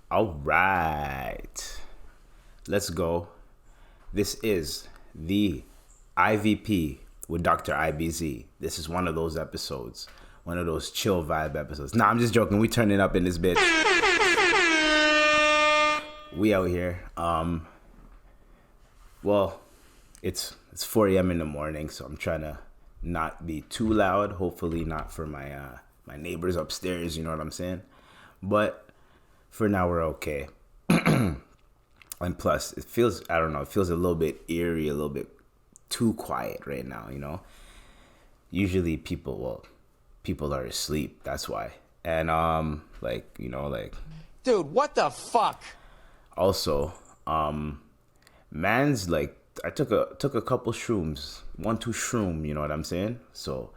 All right. Let's go. This is the IVP with Dr. IBZ. This is one of those episodes. One of those chill vibe episodes. Nah, I'm just joking. We turning up in this bitch. We out here. Well, it's 4 a.m. in the morning, so I'm trying to not be too loud. Hopefully not for my my neighbors upstairs, you know what I'm saying? But for now we're okay. And plus, it feels a little bit eerie, a little bit too quiet right now, you know? Usually people are asleep, that's why. And dude, what the fuck? Also, man's like, I took a couple shrooms, 1-2 shroom, you know what I'm saying? So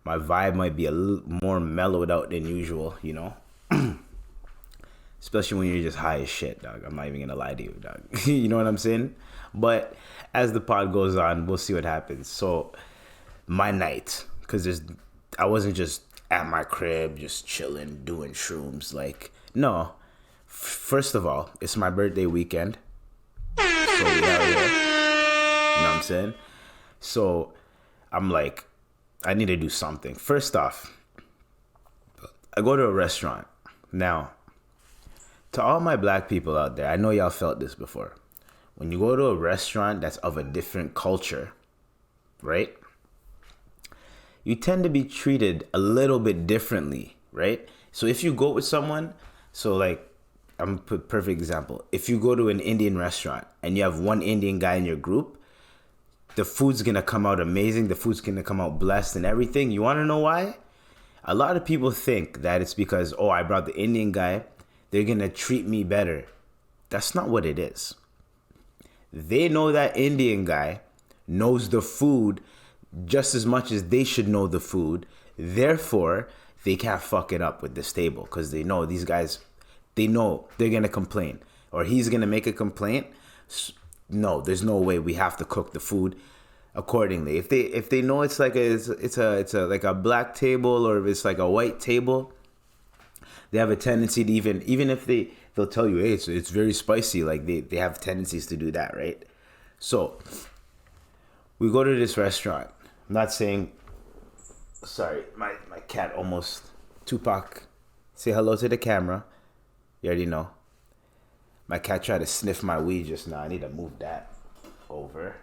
my vibe might be a little more mellowed out than usual, you know? Especially when you're just high as shit, dog. I'm not even gonna lie to you, dog. You know what I'm saying? But as the pod goes on, we'll see what happens. So my night, because I wasn't just at my crib, just chilling, doing shrooms. Like, no. First of all, it's my birthday weekend. So we out here. You know what I'm saying? So I'm like, I need to do something. First off, I go to a restaurant. Now, to all my black people out there, I know y'all felt this before. When you go to a restaurant that's of a different culture, right? You tend to be treated a little bit differently, right? So if you go with someone, so like, I'm gonna put a perfect example. If you go to an Indian restaurant and you have one Indian guy in your group, the food's gonna come out amazing. The food's gonna come out blessed and everything. You wanna know why? A lot of people think that it's because, oh, I brought the Indian guy, they're gonna treat me better. That's not what it is. They know that Indian guy knows the food just as much as they should know the food. Therefore, they can't fuck it up with this table because they know these guys, they know they're gonna complain or he's gonna make a complaint. No, there's no way. We have to cook the food accordingly. If they know it's like it's like a black table or if it's like a white table, they have a tendency to even if they'll tell you, hey, it's very spicy. Like they have tendencies to do that, right? So we go to this restaurant. I'm not saying, sorry, my cat almost, Tupac, say hello to the camera. You already know. My cat tried to sniff my weed just now. I need to move that over.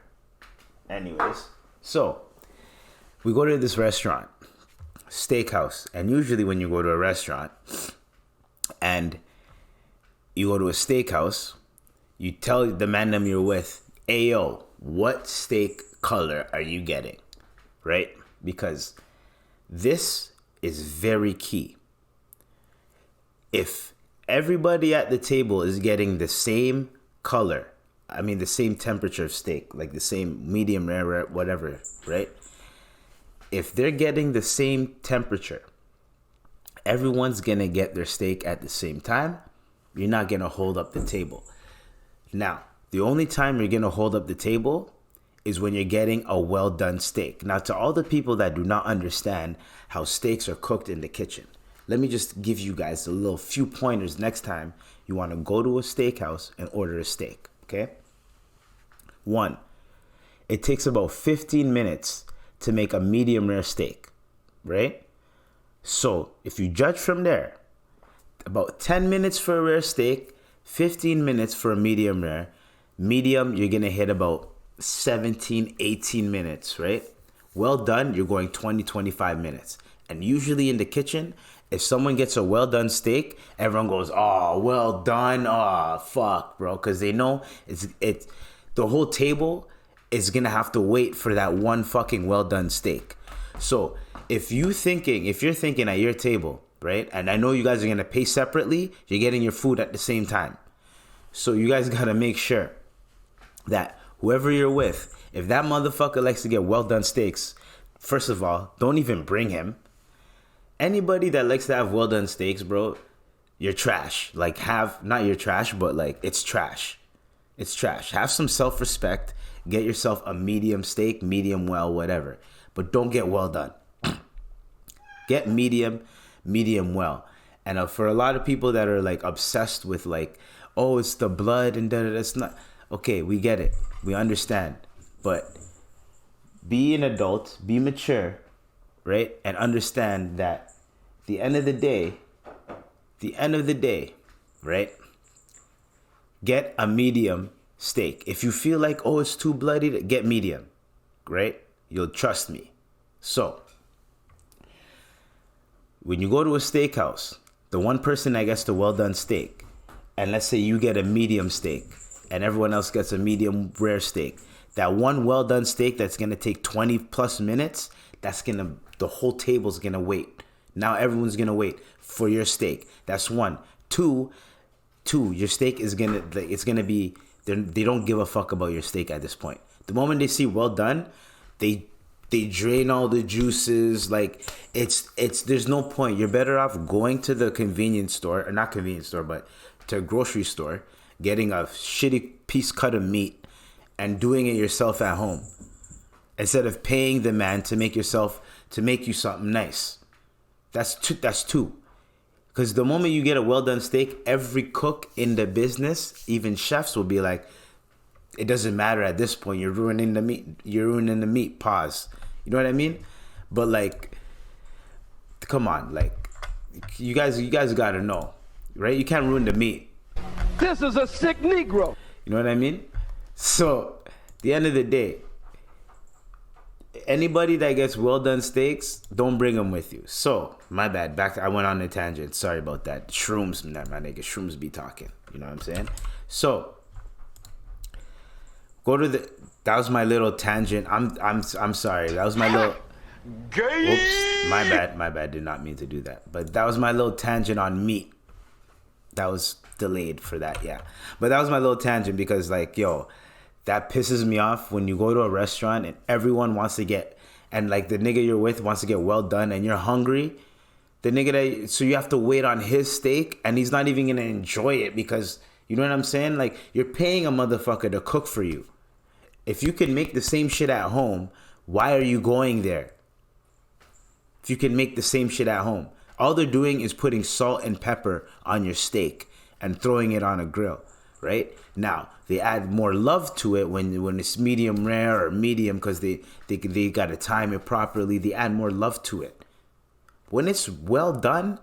Anyways, so we go to this restaurant, steakhouse. And usually when you go to a restaurant and you go to a steakhouse, you tell the man them you're with, hey, yo, what steak color are you getting? Right? Because this is very key. If everybody at the table is getting the same color, I mean the same temperature of steak, like the same medium rare, whatever, right? If they're getting the same temperature, everyone's gonna get their steak at the same time. You're not gonna hold up the table. Now, the only time you're gonna hold up the table is when you're getting a well done steak. Now, to all the people that do not understand how steaks are cooked in the kitchen, let me just give you guys a little few pointers next time you want to go to a steakhouse and order a steak, okay? 1, it takes about 15 minutes to make a medium rare steak, right? So if you judge from there, about 10 minutes for a rare steak, 15 minutes for a medium rare. Medium, you're going to hit about 17, 18 minutes, right? Well done, you're going 20, 25 minutes. And usually in the kitchen, if someone gets a well done steak, everyone goes, oh, well done. Oh, fuck, bro. Because they know it's the whole table is going to have to wait for that one fucking well done steak. So if you're thinking at your table, right? And I know you guys are going to pay separately. You're getting your food at the same time. So you guys got to make sure that whoever you're with, if that motherfucker likes to get well done steaks, first of all, don't even bring him. Anybody that likes to have well done steaks, bro, you're trash. Like not you're trash, but like it's trash. It's trash. Have some self-respect. Get yourself a medium steak, medium well, whatever. But don't get well done. Get medium well. And for a lot of people that are like obsessed with like, oh, it's the blood and da da, it's not. Okay, we get it. We understand. But be an adult, be mature, right? And understand that the end of the day, right? Get a medium steak. If you feel like, oh, it's too bloody, get medium, right? You'll trust me. So, when you go to a steakhouse, the one person that gets the well done steak, and let's say you get a medium steak, and everyone else gets a medium rare steak, that one well done steak that's gonna take 20 plus minutes, the whole table's gonna wait. Now everyone's gonna wait for your steak. That's one. Two, your steak is gonna be, they don't give a fuck about your steak at this point. The moment they see well done, they drain all the juices. Like it's there's no point. You're better off going to the convenience store, or not convenience store, but to a grocery store, getting a shitty piece cut of meat and doing it yourself at home, instead of paying the man to make you something nice. That's two. Because the moment you get a well done steak, every cook in the business, even chefs, will be like, it doesn't matter at this point. You're ruining the meat. Pause. You know what I mean? But like, come on, like, you guys gotta know, right? You can't ruin the meat. This is a sick Negro. You know what I mean? So, at the end of the day, anybody that gets well done steaks, don't bring them with you. So, my bad. I went on a tangent. Sorry about that. Shrooms, my nigga. Shrooms be talking. You know what I'm saying? So, that was my little tangent. I'm sorry. That was my little. Oops. My bad. Did not mean to do that. But that was my little tangent on meat. That was delayed for that, yeah. But that was my little tangent because, like, yo, that pisses me off when you go to a restaurant and everyone wants to get, and like the nigga you're with wants to get well done and you're hungry. So you have to wait on his steak and he's not even gonna enjoy it because, you know what I'm saying? Like, you're paying a motherfucker to cook for you. If you can make the same shit at home, why are you going there? If you can make the same shit at home. All they're doing is putting salt and pepper on your steak and throwing it on a grill, right? Now, they add more love to it when it's medium rare or medium because they got to time it properly. They add more love to it. When it's well done,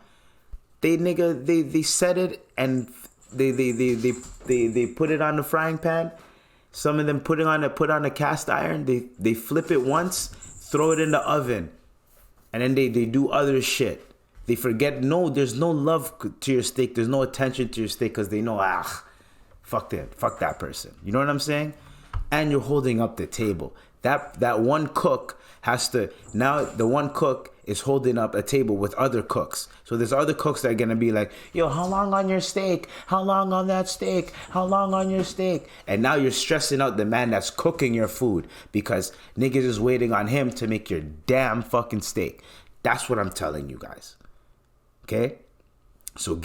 they set it and they put it on the frying pan. Some of them put on a cast iron. They flip it once, throw it in the oven, and then they do other shit. They forget, no, there's no love to your steak. There's no attention to your steak because they know, fuck that person. You know what I'm saying? And you're holding up the table. That one cook the one cook is holding up a table with other cooks. So there's other cooks that are going to be like, yo, how long on your steak? How long on that steak? How long on your steak? And now you're stressing out the man that's cooking your food because niggas is waiting on him to make your damn fucking steak. That's what I'm telling you guys. Okay? So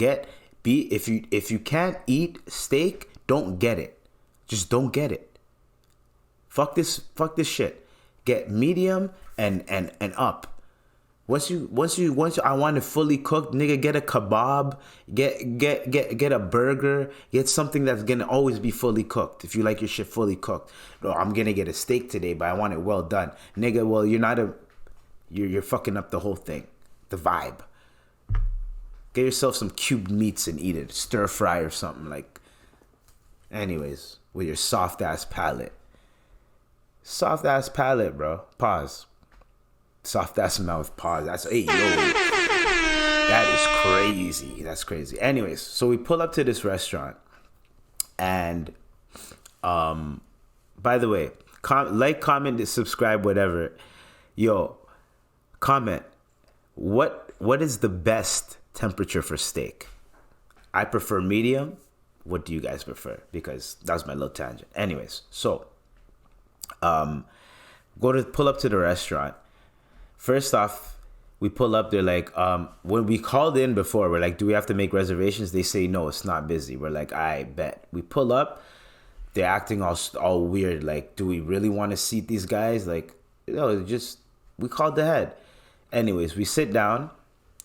if you can't eat steak, don't get it. Just don't get it. Fuck this shit. Get medium and up. Once I want it fully cooked, nigga, get a kebab, get a burger, get something that's gonna always be fully cooked. If you like your shit fully cooked. No, I'm gonna get a steak today, but I want it well done. Nigga, well, you're fucking up the whole thing. The vibe. Get yourself some cubed meats and eat it. Stir fry or something like. Anyways, with your soft ass palate. Soft ass palate, bro. Pause. Soft ass mouth. Pause. That is crazy. That's crazy. Anyways, so we pull up to this restaurant, and by the way, comment, subscribe, whatever. Yo, comment. What is the best temperature for steak? I prefer medium. What do you guys prefer? Because that was my little tangent. Anyways, so pull up to the restaurant. First off, we pull up. They're like, when we called in before, we're like, do we have to make reservations? They say no, it's not busy. We're like, I bet. We pull up. They're acting all weird. Like, do we really want to seat these guys? Like, we called ahead. Anyways, we sit down.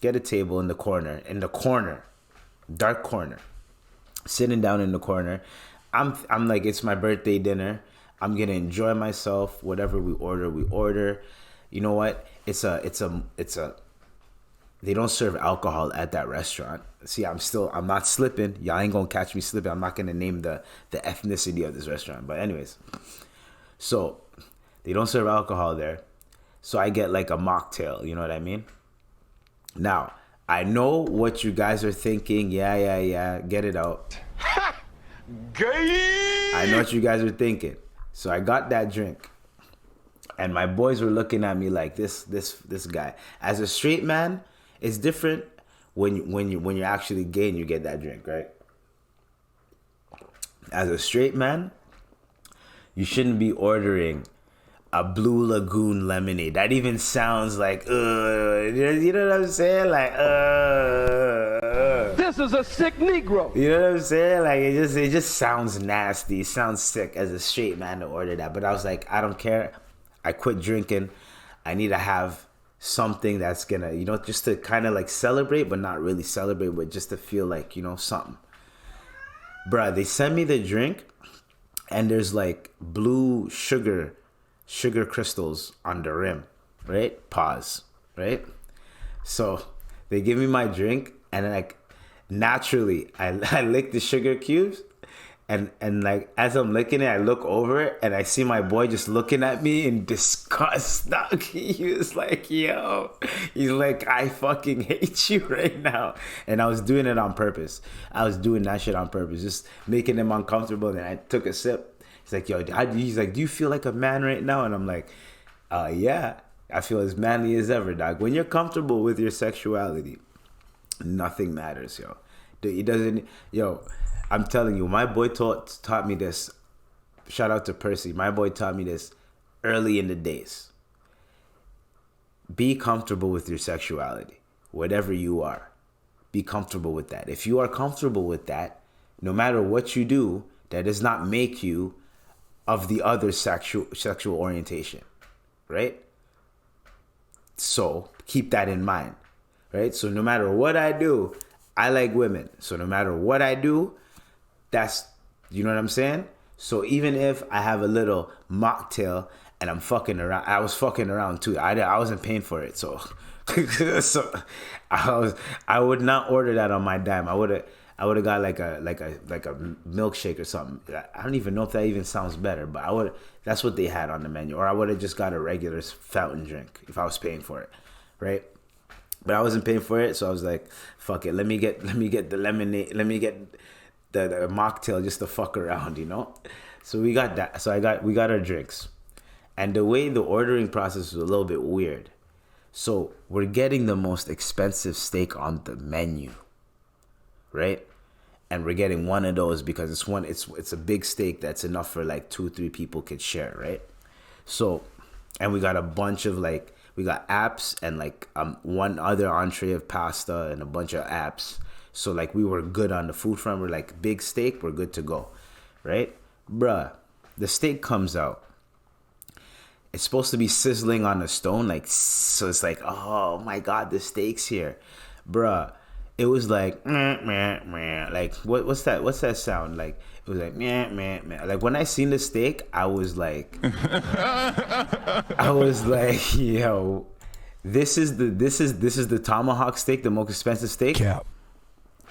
get a table in the corner, dark corner, sitting down in the corner. I'm like, it's my birthday dinner. I'm gonna enjoy myself. Whatever we order. You know what? It's a. They don't serve alcohol at that restaurant. See, I'm not slipping. Y'all ain't gonna catch me slipping. I'm not gonna name the ethnicity of this restaurant. But anyways, so they don't serve alcohol there. So I get like a mocktail. You know what I mean? Now, I know what you guys are thinking. Yeah. Get it out. Gay! I know what you guys are thinking. So I got that drink. And my boys were looking at me like this guy. As a straight man, it's different when you're actually gay and you get that drink, right? As a straight man, you shouldn't be ordering a Blue Lagoon lemonade. That even sounds like, you know what I'm saying? Like, This is a sick Negro. You know what I'm saying? Like, it just sounds nasty. It sounds sick as a straight man to order that. But I was like, I don't care. I quit drinking. I need to have something that's gonna, just to kind of like celebrate, but not really celebrate, but just to feel like, something. Bruh, they sent me the drink, and there's like blue sugar crystals on the rim, right? Pause, right? So they give me my drink, and like naturally, I lick the sugar cubes. And like as I'm licking it, I look over it and I see my boy just looking at me in disgust. Dog. He was like, yo, he's like, I fucking hate you right now. And I was doing it on purpose. I was doing that shit on purpose, just making him uncomfortable. And I took a sip. He's like, yo, he's like, do you feel like a man right now? And I'm like, yeah, I feel as manly as ever, dog. When you're comfortable with your sexuality, nothing matters, yo. It doesn't, yo. I'm telling you, my boy taught me this. Shout out to Percy. My boy taught me this early in the days. Be comfortable with your sexuality, whatever you are. Be comfortable with that. If you are comfortable with that, no matter what you do, that does not make you of the other sexual orientation, right? So keep that in mind, right? So no matter what I do, I like women. So no matter what I do, that's, you know what I'm saying? So even if I have a little mocktail and I'm fucking around, I was fucking around too. I wasn't paying for it, so so I would not order that on my dime. I would have got like a milkshake or something. I don't even know if that even sounds better, but that's what they had on the menu. Or I would have just got a regular fountain drink if I was paying for it, right? But I wasn't paying for it, so I was like, fuck it. Let me get the lemonade. Let me get the mocktail just to fuck around, So we got that. So we got our drinks. And the way the ordering process was a little bit weird. So we're getting the most expensive steak on the menu, right? And we're getting one of those because it's a big steak that's enough for like 2-3 people could share, right? So, and we got a bunch of like, we got apps and like one other entree of pasta and a bunch of apps. So like we were good on the food front. We're like, big steak, we're good to go, right? Bruh, the steak comes out. It's supposed to be sizzling on a stone, like, so it's like, oh my God, the steak's here. Bruh, it was like, meh, meh, meh. Like, what's that sound? Like, it was like, meh, meh, meh. Like, when I seen the steak, I was like, yo, this is the tomahawk steak, the most expensive steak? Cap.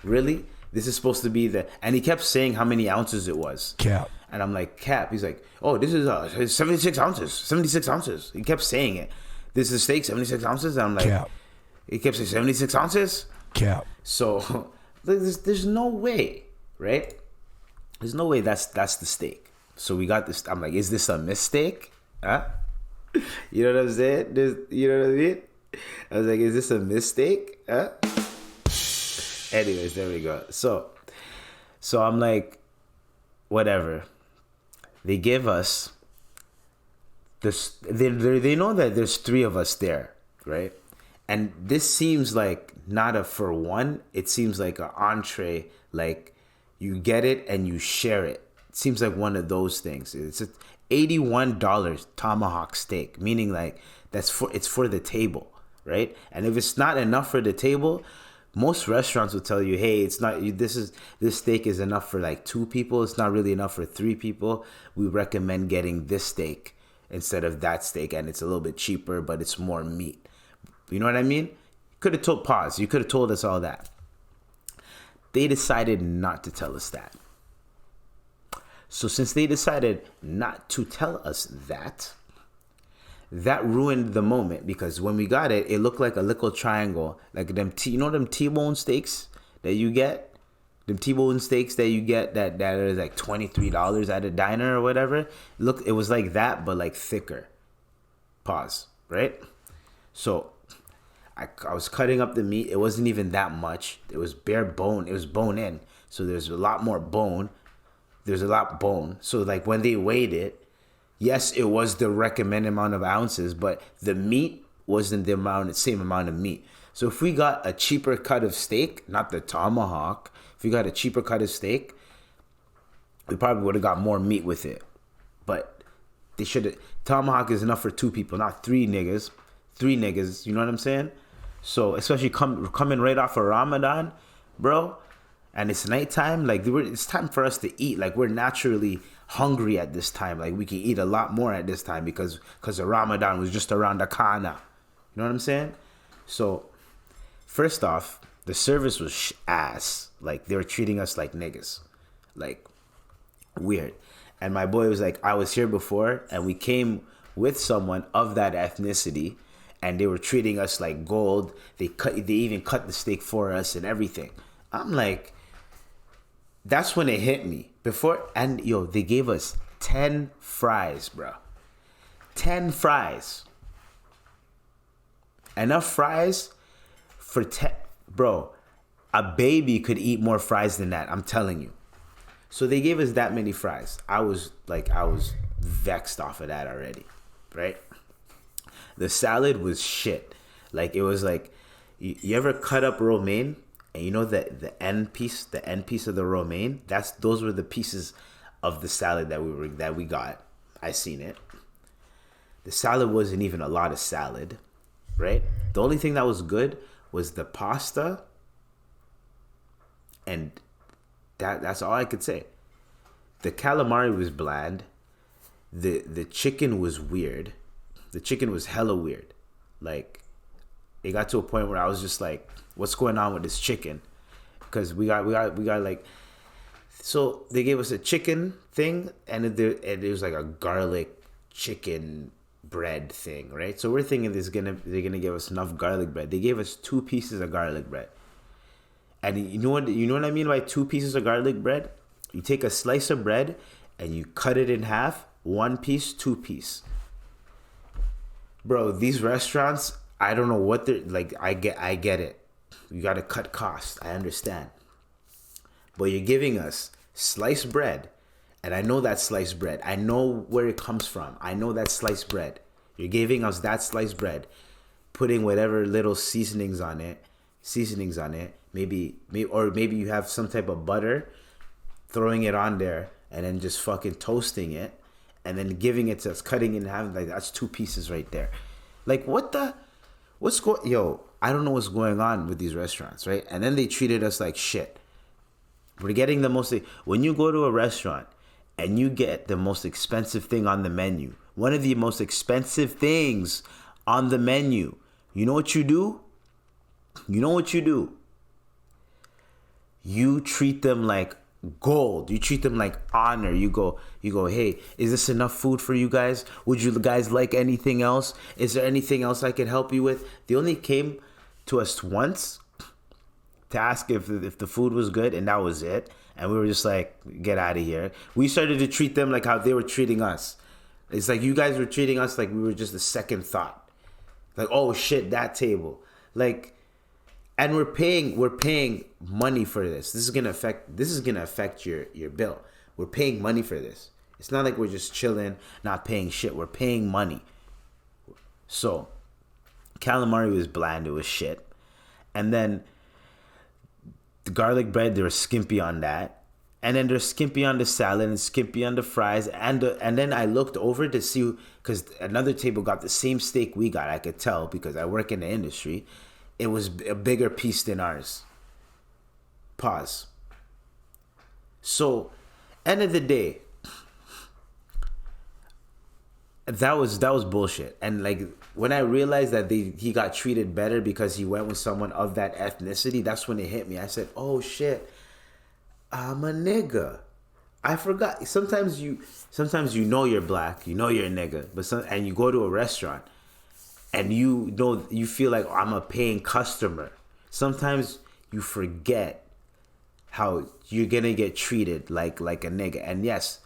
Really? This is supposed to be and he kept saying how many ounces it was. Cap. And I'm like, Cap. He's like, oh, this is 76 ounces. 76 ounces. He kept saying it. This is steak, 76 ounces. And I'm like, Cap. He kept saying 76 ounces? Cap. So there's no way, right? There's no way that's the steak. So we got this. I'm like, is this a mistake? Huh? You know what I'm saying? You know what I mean? I was like, is this a mistake? Huh? Anyways, there we go. So I'm like, whatever. They give us this. They know that there's 3 of us there, right? And this seems like not a for one. It seems like an entree. Like you get it and you share it. It seems like one of those things. It's a $81 tomahawk steak, meaning like it's for the table, right? And if it's not enough for the table, most restaurants will tell you, hey, it's not, this steak is enough for like 2 people. It's not really enough for 3 people. We recommend getting this steak instead of that steak, and it's a little bit cheaper, but it's more meat. You know what I mean? Could have told pause. You could have told us all that. They decided not to tell us that. So since they decided not to tell us that, that ruined the moment, because when we got it, it looked like a little triangle, like them you know them T-bone steaks that you get, that is like $23 at a diner or whatever. Look, it was like that, but like thicker. Pause. Right? So I was cutting up the meat. It wasn't even that much. It was bare bone. It was bone in. So there's a lot more bone. There's a lot bone. So like when they weighed it, yes, it was the recommended amount of ounces, but the meat wasn't the same amount of meat. So if we got a cheaper cut of steak, not the tomahawk, if we got a cheaper cut of steak, we probably would have got more meat with it. But they should have. Tomahawk is enough for 2 people, not 3 niggas. 3 niggas, you know what I'm saying? So especially coming right off of Ramadan, bro, and it's nighttime, like it's time for us to eat. Like we're naturally hungry at this time. Like we can eat a lot more at this time because the Ramadan was just around the corner. You know what I'm saying? So first off, the service was ass. Like they were treating us like niggas, like weird. And my boy was like, I was here before, and we came with someone of that ethnicity, and they were treating us like gold. They even cut the steak for us and everything. I'm like, that's when it hit me. They gave us 10 fries, bro. 10 fries. Enough fries for 10. Bro, a baby could eat more fries than that. I'm telling you. So they gave us that many fries. I was vexed off of that already, right? The salad was shit. Like it was like, you ever cut up romaine, and you know that the end piece of the romaine, those were the pieces of the salad that we got. I seen it. The salad wasn't even a lot of salad, right? The only thing that was good was the pasta, and that's all I could say. The calamari was bland. The chicken was weird. The chicken was hella weird. Like, it got to a point where I was just like, what's going on with this chicken? Because we got like, so they gave us a chicken thing, and it was like a garlic chicken bread thing, right? So we're thinking they're gonna give us enough garlic bread. They gave us 2 pieces of garlic bread. And you know what I mean by 2 pieces of garlic bread? You take a slice of bread and you cut it in half, 1 piece, 2 piece. Bro, these restaurants, I don't know what they're like. I get it. You got to cut costs. I understand. But you're giving us sliced bread, and I know that sliced bread. I know where it comes from. I know that sliced bread. You're giving us that sliced bread, putting whatever little seasonings on it. Maybe you have some type of butter, throwing it on there, and then just fucking toasting it, and then giving it to us, cutting it in half. Like, that's 2 pieces right there. Like, I don't know what's going on with these restaurants, right? And then they treated us like shit. We're getting when you go to a restaurant and you get the most expensive thing on the menu, one of the most expensive things on the menu, you know what you do? You treat them like gold. You treat them like honor. You go, hey, is this enough food for you guys? Would you guys like anything else? Is there anything else I could help you with? They only came to us once to ask if the food was good, and that was it. And we were just like, get out of here. We started to treat them like how they were treating us. It's like you guys were treating us like we were just a second thought. Like, oh shit, that table. Like, and we're paying money for this. This is gonna affect your bill. We're paying money for this. It's not like we're just chilling, not paying shit. We're paying money. So, calamari was bland. It was shit. And then the garlic bread, they were skimpy on that. And then they're skimpy on the salad and skimpy on the fries. And then I looked over to see, because another table got the same steak we got. I could tell because I work in the industry. It was a bigger piece than ours. Pause. So, end of the day, that was bullshit. And like when I realized that he got treated better because he went with someone of that ethnicity, that's when it hit me. I said, "Oh shit, I'm a nigga." I forgot. Sometimes you know you're black, you know you're a nigga, and you go to a restaurant and you feel like, oh, I'm a paying customer. Sometimes you forget how you're gonna get treated like a nigga. And yes,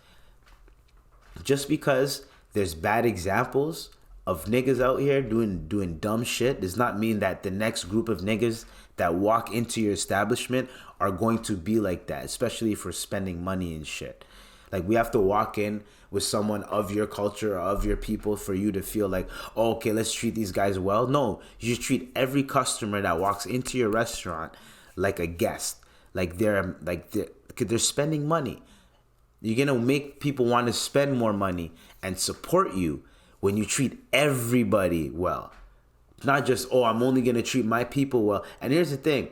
just because there's bad examples of niggas out here doing dumb shit does not mean that the next group of niggas that walk into your establishment are going to be like that, especially for spending money and shit. Like, we have to walk in with someone of your culture or of your people for you to feel like, oh, okay, let's treat these guys well. No, you should treat every customer that walks into your restaurant like a guest. Like they're spending money. You're gonna make people want to spend more money and support you when you treat everybody well. Not just, oh, I'm only gonna treat my people well. And here's the thing.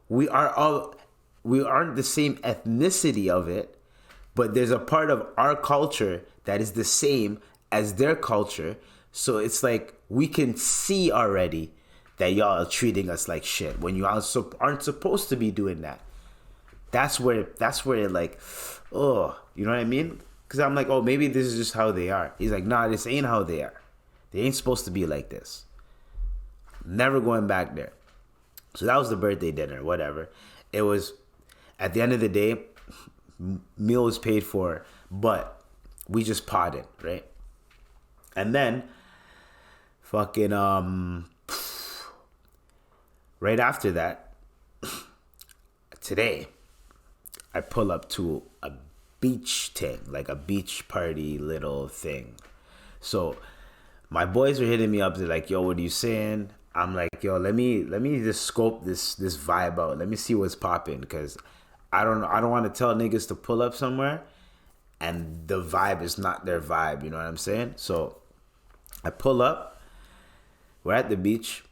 We aren't the same ethnicity of it, but there's a part of our culture that is the same as their culture. So it's like we can see already that y'all are treating us like shit when you also aren't supposed to be doing that. That's where it like, oh, you know what I mean? Because I'm like, oh, maybe this is just how they are. He's like, nah, this ain't how they are. They ain't supposed to be like this. Never going back there. So that was the birthday dinner, whatever. It was, at the end of the day, meal was paid for, but we just potted, right? And then, fucking, right after that, today, I pull up to a beach thing, like a beach party little thing. So my boys were hitting me up. They're like, yo, what are you saying? I'm like, yo, let me just scope this vibe out. Let me see what's popping, because I don't want to tell niggas to pull up somewhere and the vibe is not their vibe. You know what I'm saying? So I pull up. We're at the beach,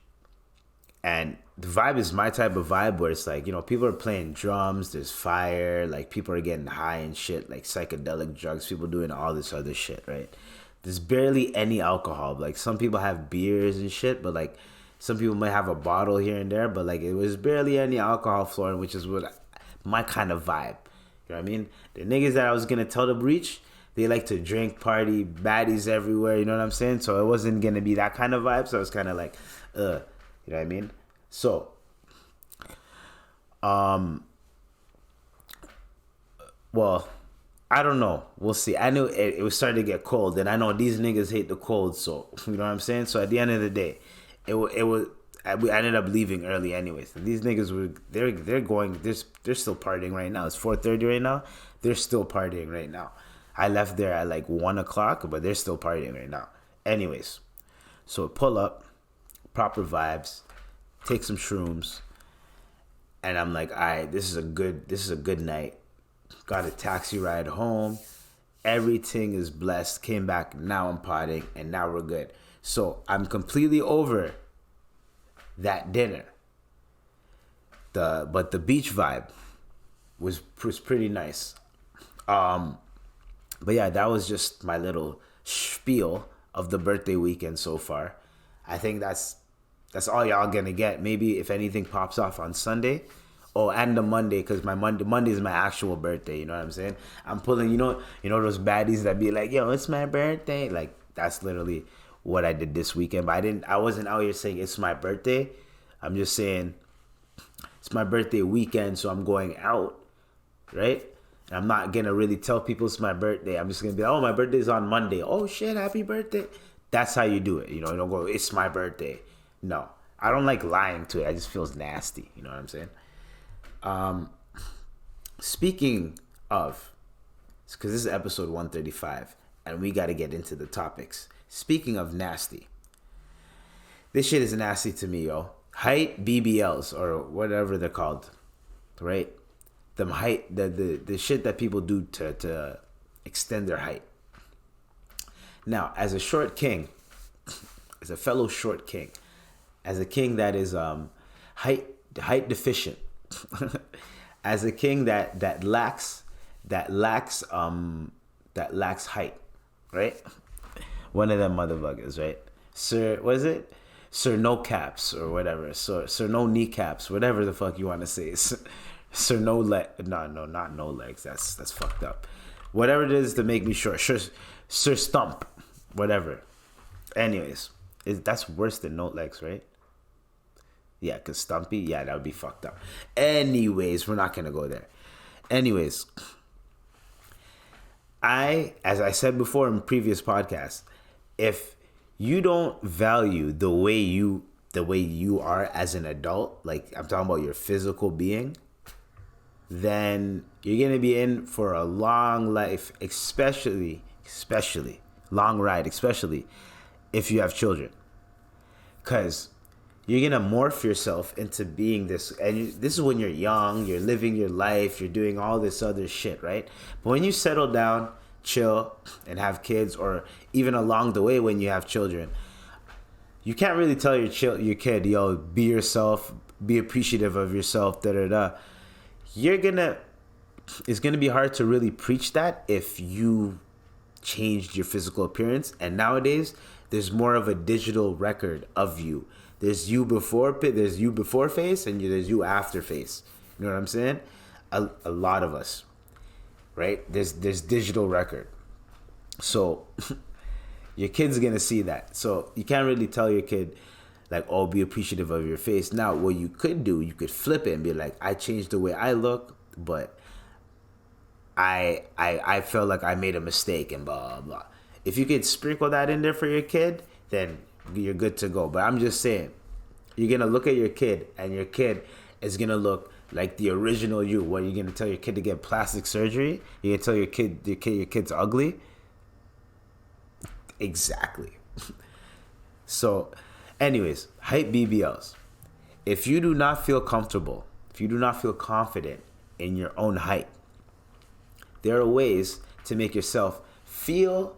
and the vibe is my type of vibe where it's like, you know, people are playing drums, there's fire, like people are getting high and shit, like psychedelic drugs, people doing all this other shit, right? There's barely any alcohol. Like, some people have beers and shit, but like some people might have a bottle here and there, but like it was barely any alcohol flowing, which is what my kind of vibe. You know what I mean? The niggas that I was gonna tell to reach, they like to drink, party, baddies everywhere, you know what I'm saying? So it wasn't gonna be that kind of vibe. So I was kind of like, you know what I mean? So, well, I don't know. We'll see. I knew it was starting to get cold, and I know these niggas hate the cold, so, you know what I'm saying? So at the end of the day, we ended up leaving early anyways. And these niggas they're still partying right now. It's 4:30 right now. They're still partying right now. I left there at like 1 o'clock, but they're still partying right now. Anyways, so pull up, proper vibes, take some shrooms, and I'm like, all right, this is a good night. Got a taxi ride home. Everything is blessed. Came back. Now I'm potting, and now we're good. So I'm completely over that dinner. But the beach vibe was pretty nice. But yeah, that was just my little spiel of the birthday weekend so far. I think that's all y'all gonna get. Maybe if anything pops off on Sunday. Oh, and the Monday, because Monday is my actual birthday. You know what I'm saying? I'm pulling, you know those baddies that be like, yo, it's my birthday. Like, that's literally what I did this weekend. But I wasn't out here saying it's my birthday. I'm just saying it's my birthday weekend, so I'm going out, right? And I'm not gonna really tell people it's my birthday. I'm just gonna be like, oh, my birthday's on Monday. Oh shit, happy birthday. That's how you do it. You know, you don't go, it's my birthday. No, I don't like lying to it. It just feels nasty. You know what I'm saying? Speaking of, because this is episode 135 and we got to get into the topics. Speaking of nasty, this shit is nasty to me, yo. Height BBLs, or whatever they're called, right? them height, the shit that people do to extend their height. Now, as a short king, as a fellow short king, as a king that is height deficient, as a king that lacks height, right? One of them motherfuckers, right? Sir, what is it? Sir no caps or whatever. Sir no kneecaps, whatever the fuck you want to say. Sir no leg. No, not no legs. That's fucked up. Whatever it is to make me short. Sir stump, whatever. Anyways, that's worse than no legs, right? Yeah, because stumpy, yeah, that would be fucked up. Anyways, we're not gonna go there. Anyways, as I said before in previous podcasts, if you don't value the way you are as an adult, like I'm talking about your physical being, then you're gonna be in for a long life, especially long ride, especially if you have children, because you're gonna morph yourself into being this, and this is when you're young, you're living your life, you're doing all this other shit, right? But when you settle down, chill, and have kids, or even along the way when you have children, you can't really tell your kid, yo, be yourself, be appreciative of yourself, da da da. It's gonna be hard to really preach that if you changed your physical appearance. And nowadays, there's more of a digital record of you. There's you before face, and there's you after face. You know what I'm saying? A lot of us, right? There's digital record. So your kid's gonna see that. So you can't really tell your kid, like, oh, be appreciative of your face. Now, what you could do, you could flip it and be like, I changed the way I look, but I felt like I made a mistake and blah, blah, blah. If you could sprinkle that in there for your kid, then you're good to go. But I'm just saying, you're going to look at your kid, and your kid is going to look like the original you. What, you're going to tell your kid to get plastic surgery? You're going to tell your kid's ugly? Exactly. So, anyways, height BBLs. If you do not feel comfortable, if you do not feel confident in your own height, there are ways to make yourself feel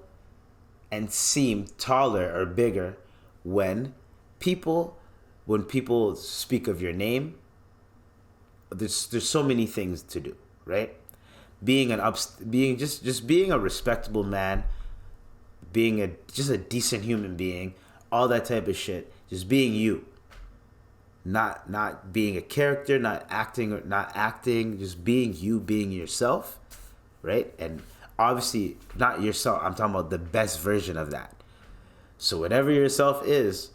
and seem taller or bigger when people speak of your name. There's so many things to do, right? Being a respectable man, being just a decent human being, all that type of shit. Just being you. Not being a character, not acting, just being you, being yourself, right? And obviously not yourself. I'm talking about the best version of that. So whatever yourself is,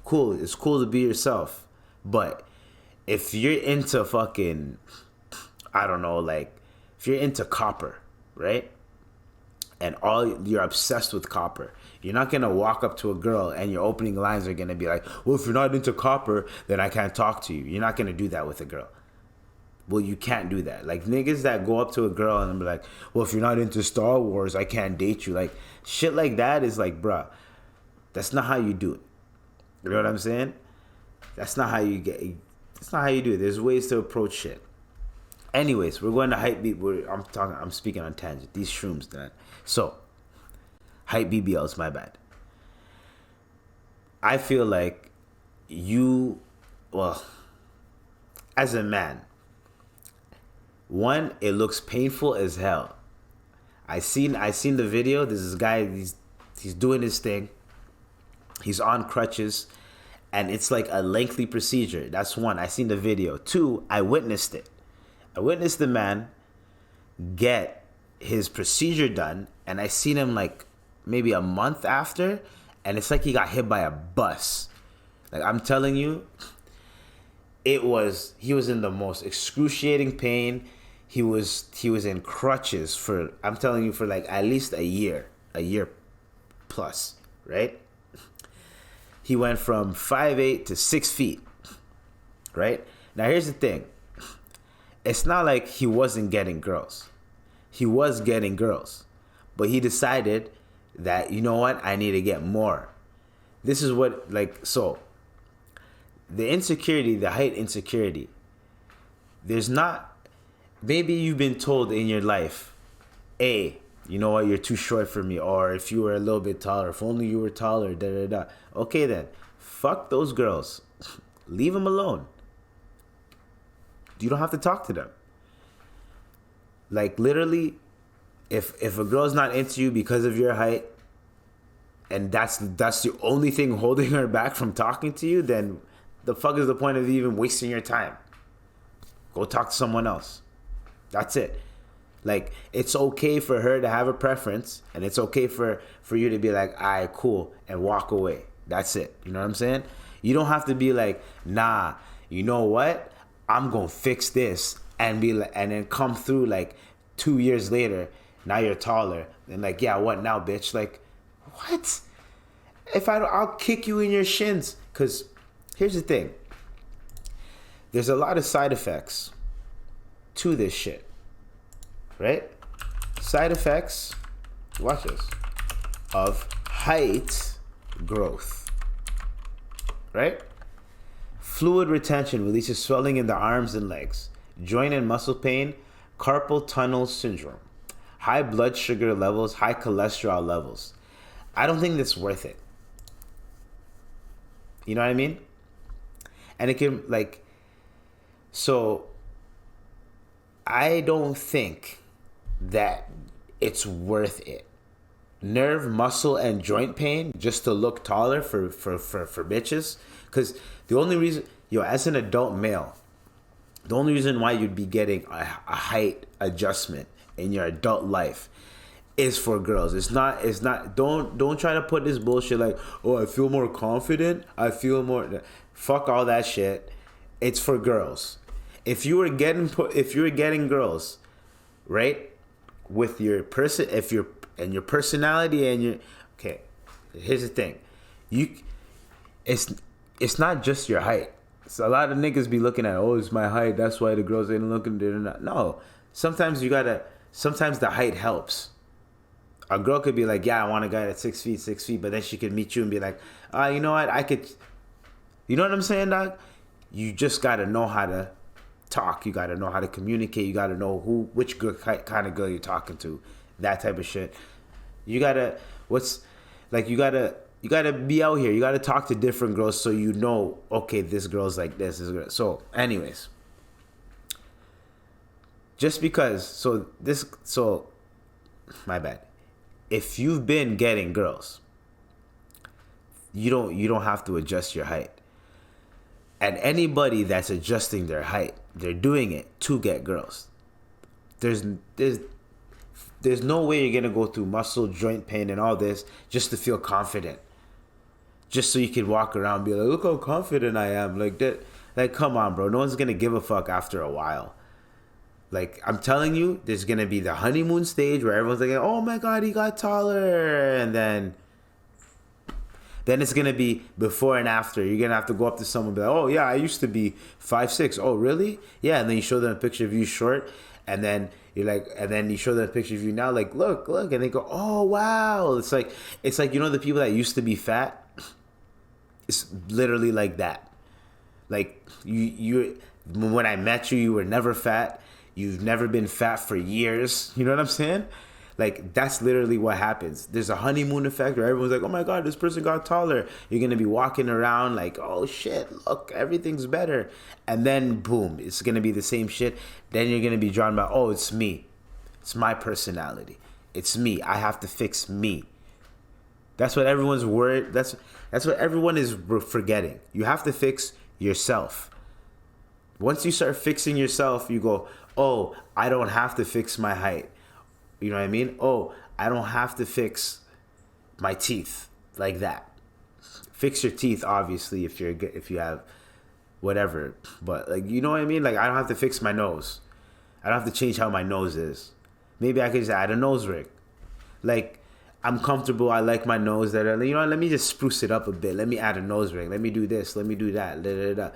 cool. It's cool to be yourself. But if you're into fucking, I don't know, like if you're into copper, right? And you're obsessed with copper, you're not gonna walk up to a girl and your opening lines are gonna be like, well, if you're not into copper, then I can't talk to you. You're not gonna do that with a girl. Well, you can't do that. Like niggas that go up to a girl and be like, well, if you're not into Star Wars, I can't date you. Like shit like that is like, bruh, that's not how you do it. You know what I'm saying? That's not how you do it. There's ways to approach shit. Anyways, we're going to hype beat. I'm speaking on tangent. These shrooms, man. So, hype BBLs, my bad. I feel like as a man, one, it looks painful as hell. I seen the video. There's this guy. He's doing his thing. He's on crutches, and it's like a lengthy procedure. That's one. I seen the video. Two, I witnessed it. I witnessed the man get his procedure done, and I seen him like maybe a month after, and it's like he got hit by a bus. Like I'm telling you, he was in the most excruciating pain. He was in crutches for, I'm telling you, for like at least a year plus, right? He went from 5'8" to 6 feet, right? Now here's the thing. It's not like he wasn't getting girls. He was getting girls. But he decided that, you know what, I need to get more. This is what, like, so, the insecurity, the height insecurity, there's not, maybe you've been told in your life, hey, you know what, you're too short for me, or if you were a little bit taller, if only you were taller, da da da. Okay then, fuck those girls. Leave them alone. You don't have to talk to them. Like literally, if a girl's not into you because of your height, and that's the only thing holding her back from talking to you, then the fuck is the point of even wasting your time? Go talk to someone else. That's it. Like, it's okay for her to have a preference, and it's okay for you to be like, all right, cool, and walk away. That's it. You know what I'm saying? You don't have to be like, nah, you know what? I'm gonna fix this, and be like, and then come through like 2 years later. Now you're taller, and like, yeah, what now, bitch? Like, what? If I don't, I'll kick you in your shins. Cause here's the thing. There's a lot of side effects to this shit, right? Side effects, watch this, of height growth, right? Fluid retention releases swelling in the arms and legs, joint and muscle pain, carpal tunnel syndrome, high blood sugar levels, high cholesterol levels. I don't think that's worth it. You know what I mean? And it can, like, so I don't think that it's worth it. Nerve, muscle, and joint pain just to look taller for bitches. Because the only reason, as an adult male, the only reason why you'd be getting a height adjustment in your adult life is for girls. It's not, don't try to put this bullshit like, oh, I feel more confident. I feel more, fuck all that shit. It's for girls. If you were getting girls, right, with your person, your personality and your, okay, here's the thing, it's not just your height. So a lot of niggas be looking at, oh, it's my height, that's why the girls ain't looking. They're not. No, sometimes the height helps. A girl could be like, yeah, I want a guy that's 6 feet, but then she could meet you and be like, you know what, I could, you know what I'm saying, dog? You just gotta know how to talk. You gotta know how to communicate. You gotta know which kind of girl you're talking to. That type of shit. You gotta be out here. You gotta talk to different girls so you know, okay, this girl's like this. So anyways, just because, my bad. If you've been getting girls, you don't have to adjust your height. And anybody that's adjusting their height, they're doing it to get girls. There's no way you're gonna go through muscle, joint pain, and all this just to feel confident. Just so you can walk around and be like, look how confident I am. Like that. Like, come on, bro. No one's gonna give a fuck after a while. Like, I'm telling you, there's gonna be the honeymoon stage where everyone's like, oh my god, he got taller, and then it's gonna be before and after. You're gonna have to go up to someone and be like, oh yeah, I used to be 5'6". Oh really? Yeah, and then you show them a picture of you short, and then you're like, and then you show them a picture of you now, like, look, and they go, oh wow. It's like the people that used to be fat. It's literally like that. Like you when I met you, you were never fat. You've never been fat for years. You know what I'm saying? Like, that's literally what happens. There's a honeymoon effect where everyone's like, oh my god, this person got taller. You're going to be walking around like, oh shit, look, everything's better. And then, boom, it's going to be the same shit. Then you're going to be drawn by, oh, it's me. It's my personality. It's me. I have to fix me. That's what everyone's worried. That's what everyone is forgetting. You have to fix yourself. Once you start fixing yourself, you go, oh, I don't have to fix my height. You know what I mean? Oh, I don't have to fix my teeth like that. Fix your teeth, obviously, if you have whatever. But, like, you know what I mean? Like, I don't have to fix my nose. I don't have to change how my nose is. Maybe I could just add a nose ring. Like, I'm comfortable. I like my nose. Let me just spruce it up a bit. Let me add a nose ring. Let me do this. Let me do that. Da, da, da.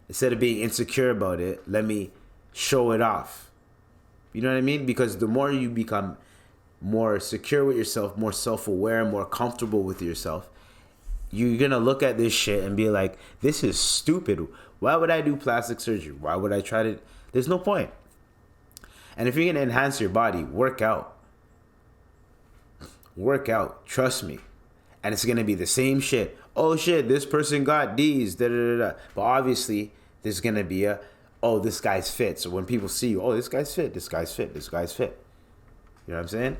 Instead of being insecure about it, let me show it off. You know what I mean? Because the more you become more secure with yourself, more self-aware, more comfortable with yourself, you're going to look at this shit and be like, this is stupid. Why would I do plastic surgery? Why would I try to? There's no point. And if you're going to enhance your body, work out. Work out. Trust me. And it's going to be the same shit. Oh, shit, this person got D's. Da, da, da, da. But obviously, there's going to be oh, this guy's fit. So when people see you, oh, this guy's fit. This guy's fit. This guy's fit. You know what I'm saying?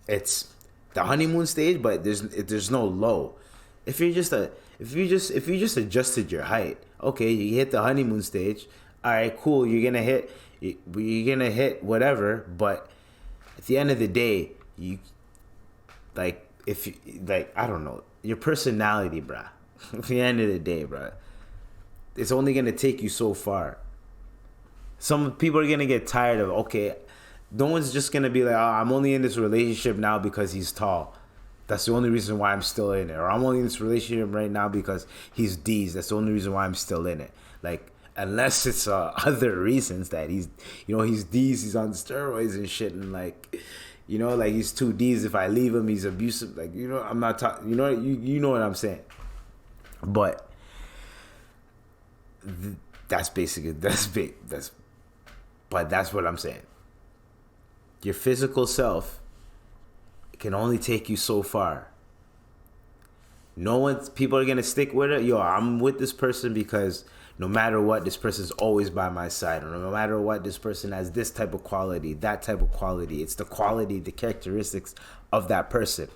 It's the honeymoon stage, but there's no low. If you just adjusted your height, okay, you hit the honeymoon stage. All right, cool. You're gonna hit whatever. But at the end of the day, I don't know, your personality, bruh. At the end of the day, bruh, it's only gonna take you so far. Some people are gonna get tired of, okay, no one's just gonna be like, oh, I'm only in this relationship now because he's tall. That's the only reason why I'm still in it. Or I'm only in this relationship right now because he's D's. That's the only reason why I'm still in it. Like, unless it's other reasons that he's D's, he's on steroids and shit, and like, like he's 2Ds. If I leave him, he's abusive. Like, I'm not talking. You know what I'm saying. But that's basically But that's what I'm saying. Your physical self can only take you so far. People are gonna stick with it. Yo, I'm with this person because no matter what, this person's always by my side. Or no matter what, this person has this type of quality, that type of quality. It's the quality, the characteristics of that person.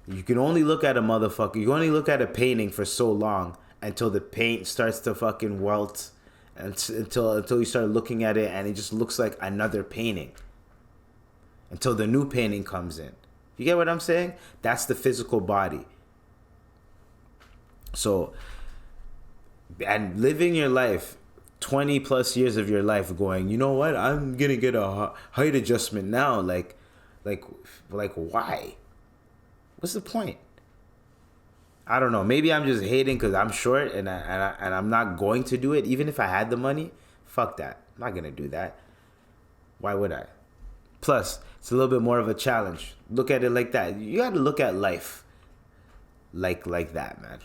You can only look at a motherfucker. You can only look at a painting for so long until the paint starts to fucking wilt, until you start looking at it and it just looks like another painting. Until the new painting comes in. You get what I'm saying? That's the physical body. So, and living your life, 20 plus years of your life going, you know what? I'm going to get a height adjustment now. Like why? What's the point? I don't know. Maybe I'm just hating because I'm short and I'm not going to do it. Even if I had the money, fuck that. I'm not going to do that. Why would I? Plus, it's a little bit more of a challenge. Look at it like that. You got to look at life like that, man.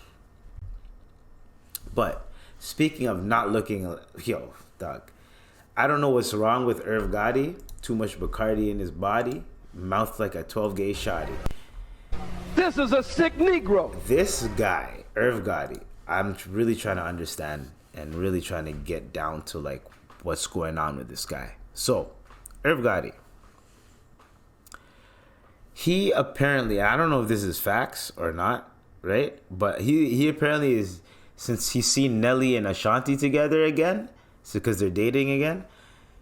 But speaking of not looking, dog, I don't know what's wrong with Irv Gotti. Too much Bacardi in his body. Mouth like a 12-gauge shotty. This is a sick Negro. This guy, Irv Gotti, I'm really trying to understand and really trying to get down to like what's going on with this guy. So, Irv Gotti. He apparently, I don't know if this is facts or not, right? But he apparently is, since he's seen Nelly and Ashanti together again, because they're dating again,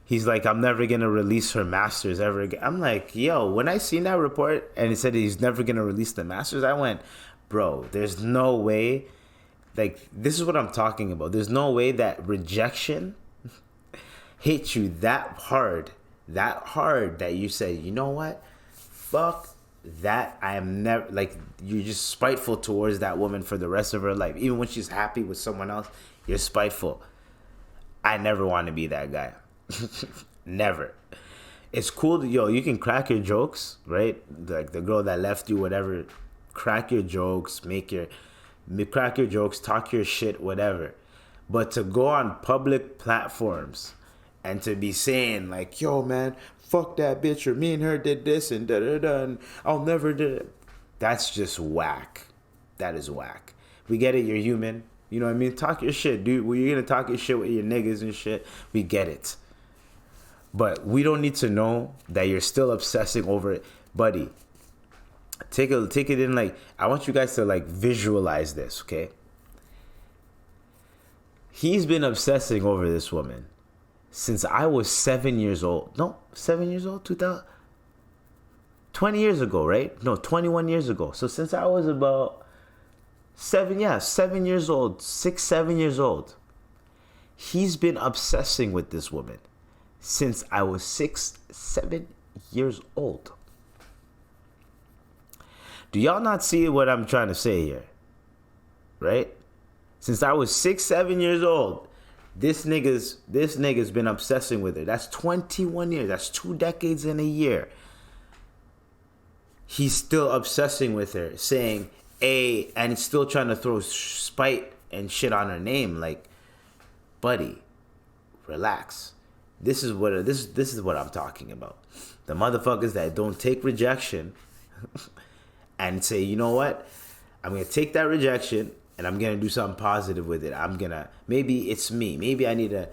he's like, I'm never going to release her masters ever again. I'm like, yo, when I seen that report and it said he's never going to release the masters, I went, bro, there's no way. Like, this is what I'm talking about. There's no way that rejection hit you that hard that you say, you know what? Fuck that. I am never, like, you're just spiteful towards that woman for the rest of her life. Even when she's happy with someone else, you're spiteful. I never want to be that guy. Never. It's cool you can crack your jokes, right? Like the girl that left you, whatever. Crack your jokes, crack your jokes, talk your shit, whatever. But to go on public platforms and to be saying like, yo, man, fuck that bitch, or me and her did this and da-da-da, and I'll never do it. That's just whack. That is whack. We get it, you're human. You know what I mean? Talk your shit, dude. Well, you're going to talk your shit with your niggas and shit. We get it. But we don't need to know that you're still obsessing over it. Buddy, take it in, like, I want you guys to, like, visualize this, okay? He's been obsessing over this woman since I was 7 years old. No, 7 years old? 20 years ago, right? No, 21 years ago. So since I was about 7 years old, 7 years old. He's been obsessing with this woman since I was 7 years old. Do y'all not see what I'm trying to say here? Right? Since I was 7 years old, this nigga's been obsessing with her. That's 21 years. That's 2 decades and a year. He's still obsessing with her, saying, and still trying to throw spite and shit on her name. Like, buddy, relax. This is what I'm talking about. The motherfuckers that don't take rejection and say, you know what? I'm gonna take that rejection and I'm gonna do something positive with it. Maybe it's me. Maybe I need to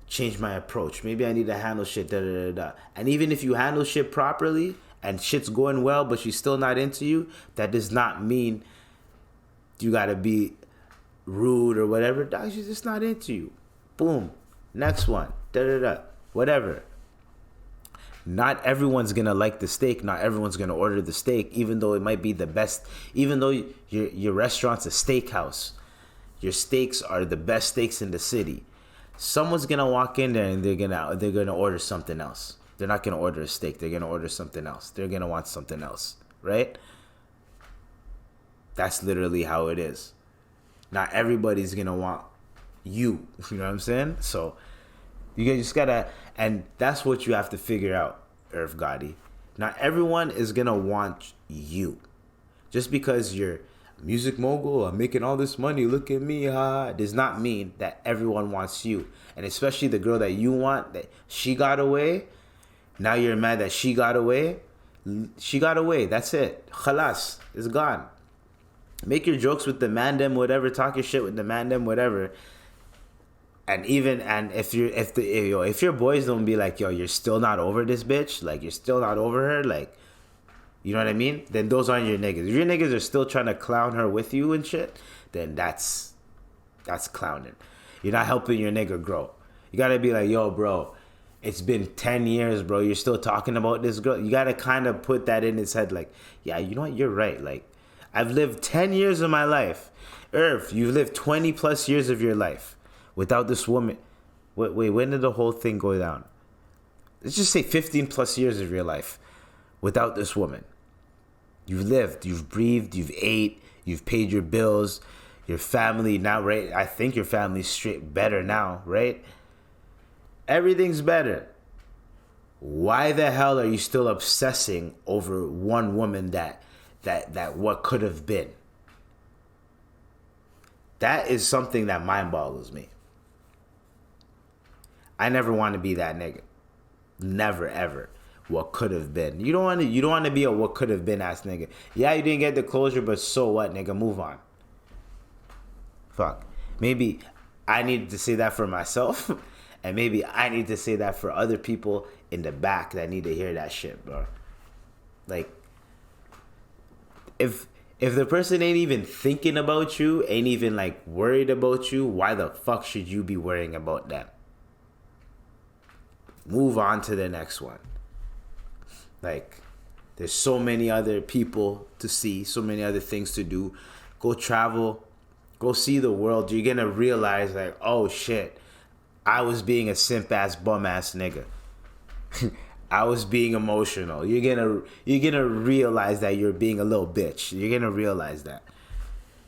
change my approach. Maybe I need to handle shit. Da da da da. And even if you handle shit properly and shit's going well, but she's still not into you, that does not mean you gotta be rude or whatever. Dog, she's just not into you. Boom. Next one. Da da da. Whatever. Not everyone's gonna like the steak. Not everyone's gonna order the steak, even though it might be the best. Even though your restaurant's a steakhouse, your steaks are the best steaks in the city. Someone's gonna walk in there and they're gonna order something else. They're not gonna order a steak. They're gonna order something else. They're gonna want something else, right? That's literally how it is. Not everybody's gonna want you. You know what I'm saying? So you just gotta, and that's what you have to figure out, Irv Gotti. Not everyone is gonna want you. Just because you're a music mogul, I'm making all this money, look at me, does not mean that everyone wants you. And especially the girl that you want, that she got away. Now you're mad that she got away. She got away. That's it. Khalas. It's gone. Make your jokes with the man them, whatever. Talk your shit with the man them, whatever. And if your boys don't be like, yo, you're still not over this bitch, like you're still not over her, like, you know what I mean? Then those aren't your niggas. If your niggas are still trying to clown her with you and shit, then that's clowning. You're not helping your nigga grow. You gotta be like, yo, bro, it's been 10 years, bro. You're still talking about this girl. You gotta kind of put that in his head, like, yeah, you know what? You're right. Like, I've lived 10 years of my life. Irv, you've lived 20 plus years of your life without this woman. Wait, when did the whole thing go down? Let's just say 15 plus years of your life without this woman. You've lived, you've breathed, you've ate, you've paid your bills, your family now, right? I think your family's straight better now, right? Everything's better. Why the hell are you still obsessing over one woman that what could have been? That is something that mind boggles me. I never want to be that nigga. Never ever. What could have been. You don't want to be a what could have been ass nigga. Yeah, you didn't get the closure, but so what, nigga? Move on. Fuck. Maybe I needed to say that for myself, and maybe I need to say that for other people in the back that need to hear that shit, bro. Like, if the person ain't even thinking about you, ain't even like worried about you, why the fuck should you be worrying about them? Move on to the next one. Like, there's so many other people to see, so many other things to do. Go travel, go see the world. You're gonna realize, like, oh shit, I was being a simp ass bum ass nigga. I was being emotional. You're gonna realize that you're being a little bitch. You're gonna realize that.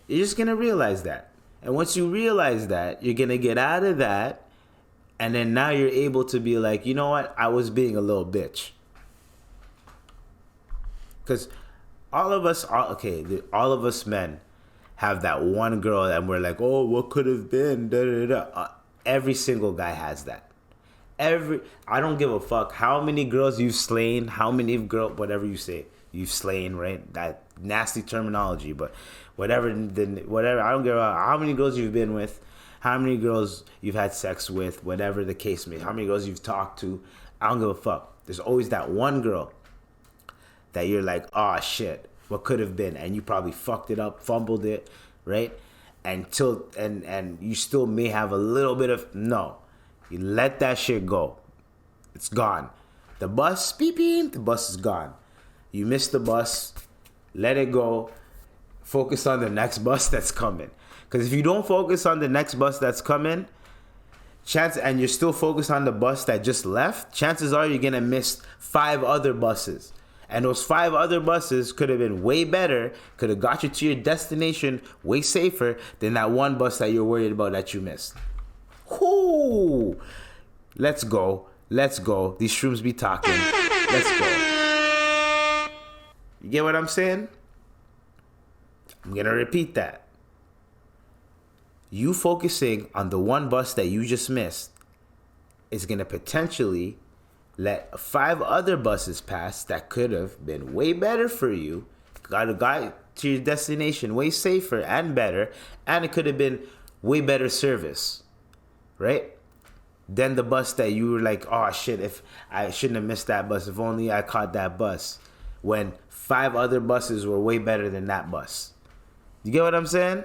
You're just gonna realize that. And once you realize that, you're gonna get out of that, and then now you're able to be like, you know what? I was being a little bitch. Because all of us men have that one girl and we're like, oh, what could have been? Da, da, da. Every single guy has that. I don't give a fuck how many girls you've slain, how many whatever you say, you've slain, right? That nasty terminology, but whatever, I don't give a fuck how many girls you've been with, how many girls you've had sex with, whatever the case may be, how many girls you've talked to. I don't give a fuck. There's always that one girl that you're like, oh shit, what could have been? And you probably fucked it up, fumbled it, right? And you still may have a little bit of, no. You let that shit go. It's gone. The bus, beep beep, the bus is gone. You missed the bus, let it go. Focus on the next bus that's coming. Because if you don't focus on the next bus that's coming, and you're still focused on the bus that just left, chances are you're going to miss 5 other buses. And those 5 other buses could have been way better, could have got you to your destination way safer than that one bus that you're worried about that you missed. Whoo! Let's go. These shrooms be talking. Let's go. You get what I'm saying? I'm going to repeat that. You focusing on the one bus that you just missed is going to potentially let 5 other buses pass that could have been way better for you, got to your destination way safer and better, and it could have been way better service, right? Than the bus that you were like, oh shit, if I shouldn't have missed that bus, if only I caught that bus, when 5 other buses were way better than that bus. You get what I'm saying?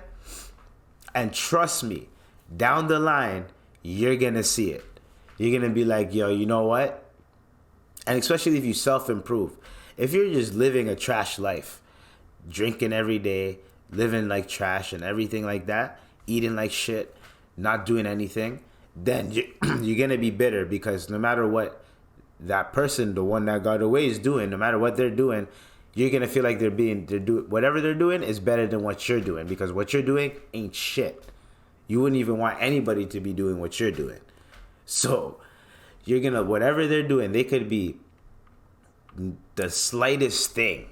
And trust me, down the line, you're gonna see it. You're gonna be like, yo, you know what? And especially if you self-improve. If you're just living a trash life, drinking every day, living like trash and everything like that, eating like shit, not doing anything, then you're going to be bitter, because no matter what that person, the one that got away, is doing, no matter what they're doing, you're going to feel like whatever they're doing is better than what you're doing, because what you're doing ain't shit. You wouldn't even want anybody to be doing what you're doing. So you're going to, whatever they're doing, they could be the slightest thing.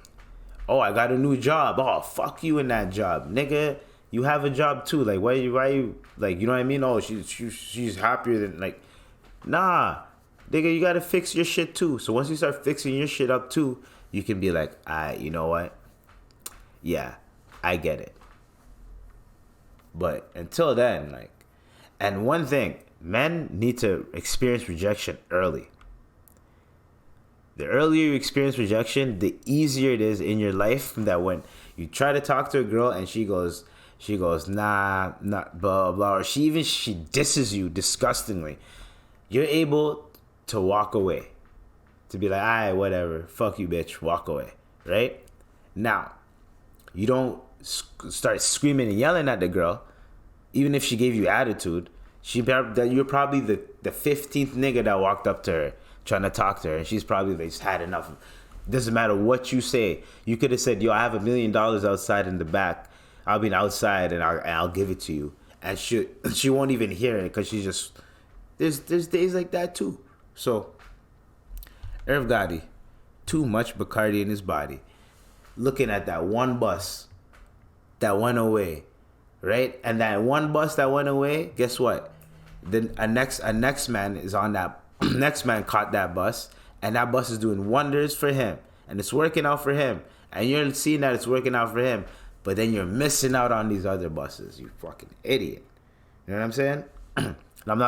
Oh, I got a new job. Oh, fuck you in that job. Nigga, you have a job too. Like, why you like, you know what I mean? Oh, she's happier than, like, nah. Nigga, you gotta fix your shit too. So once you start fixing your shit up too, you can be like, you know what? Yeah, I get it. But until then, like, and one thing, men need to experience rejection early. The earlier you experience rejection, the easier it is in your life, that when you try to talk to a girl and she goes, nah, not blah, blah, or she disses you disgustingly, you're able to walk away. To be like, alright, whatever, fuck you, bitch, walk away, right? Now, you don't start screaming and yelling at the girl, even if she gave you attitude. You're probably the 15th nigga that walked up to her trying to talk to her, and she's probably just had enough. Doesn't matter what you say. You could have said, yo, I have $1 million outside in the back. I'll be outside and I'll give it to you. And she won't even hear it, because she's just, there's days like that too. So, Irv Gotti, too much Bacardi in his body, looking at that one bus that went away, right? And that one bus that went away, guess what? Then a next man is on that. Next man caught that bus, and that bus is doing wonders for him, and it's working out for him, and you're seeing that it's working out for him, but then you're missing out on these other buses. You fucking idiot. You know what I'm saying? I'm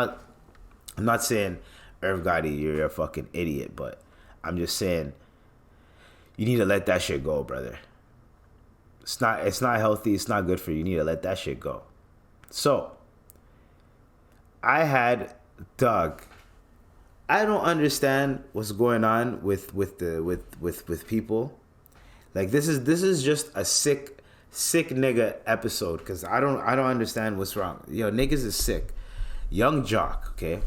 not saying, Irv Gotti, you're a fucking idiot, but I'm just saying you need to let that shit go, brother. It's not healthy. It's not good for you. You need to let that shit go. So I had I don't understand what's going on with people. Like, this is just a sick nigga episode, because I don't understand what's wrong. Yo, niggas is sick. Young Jock, okay?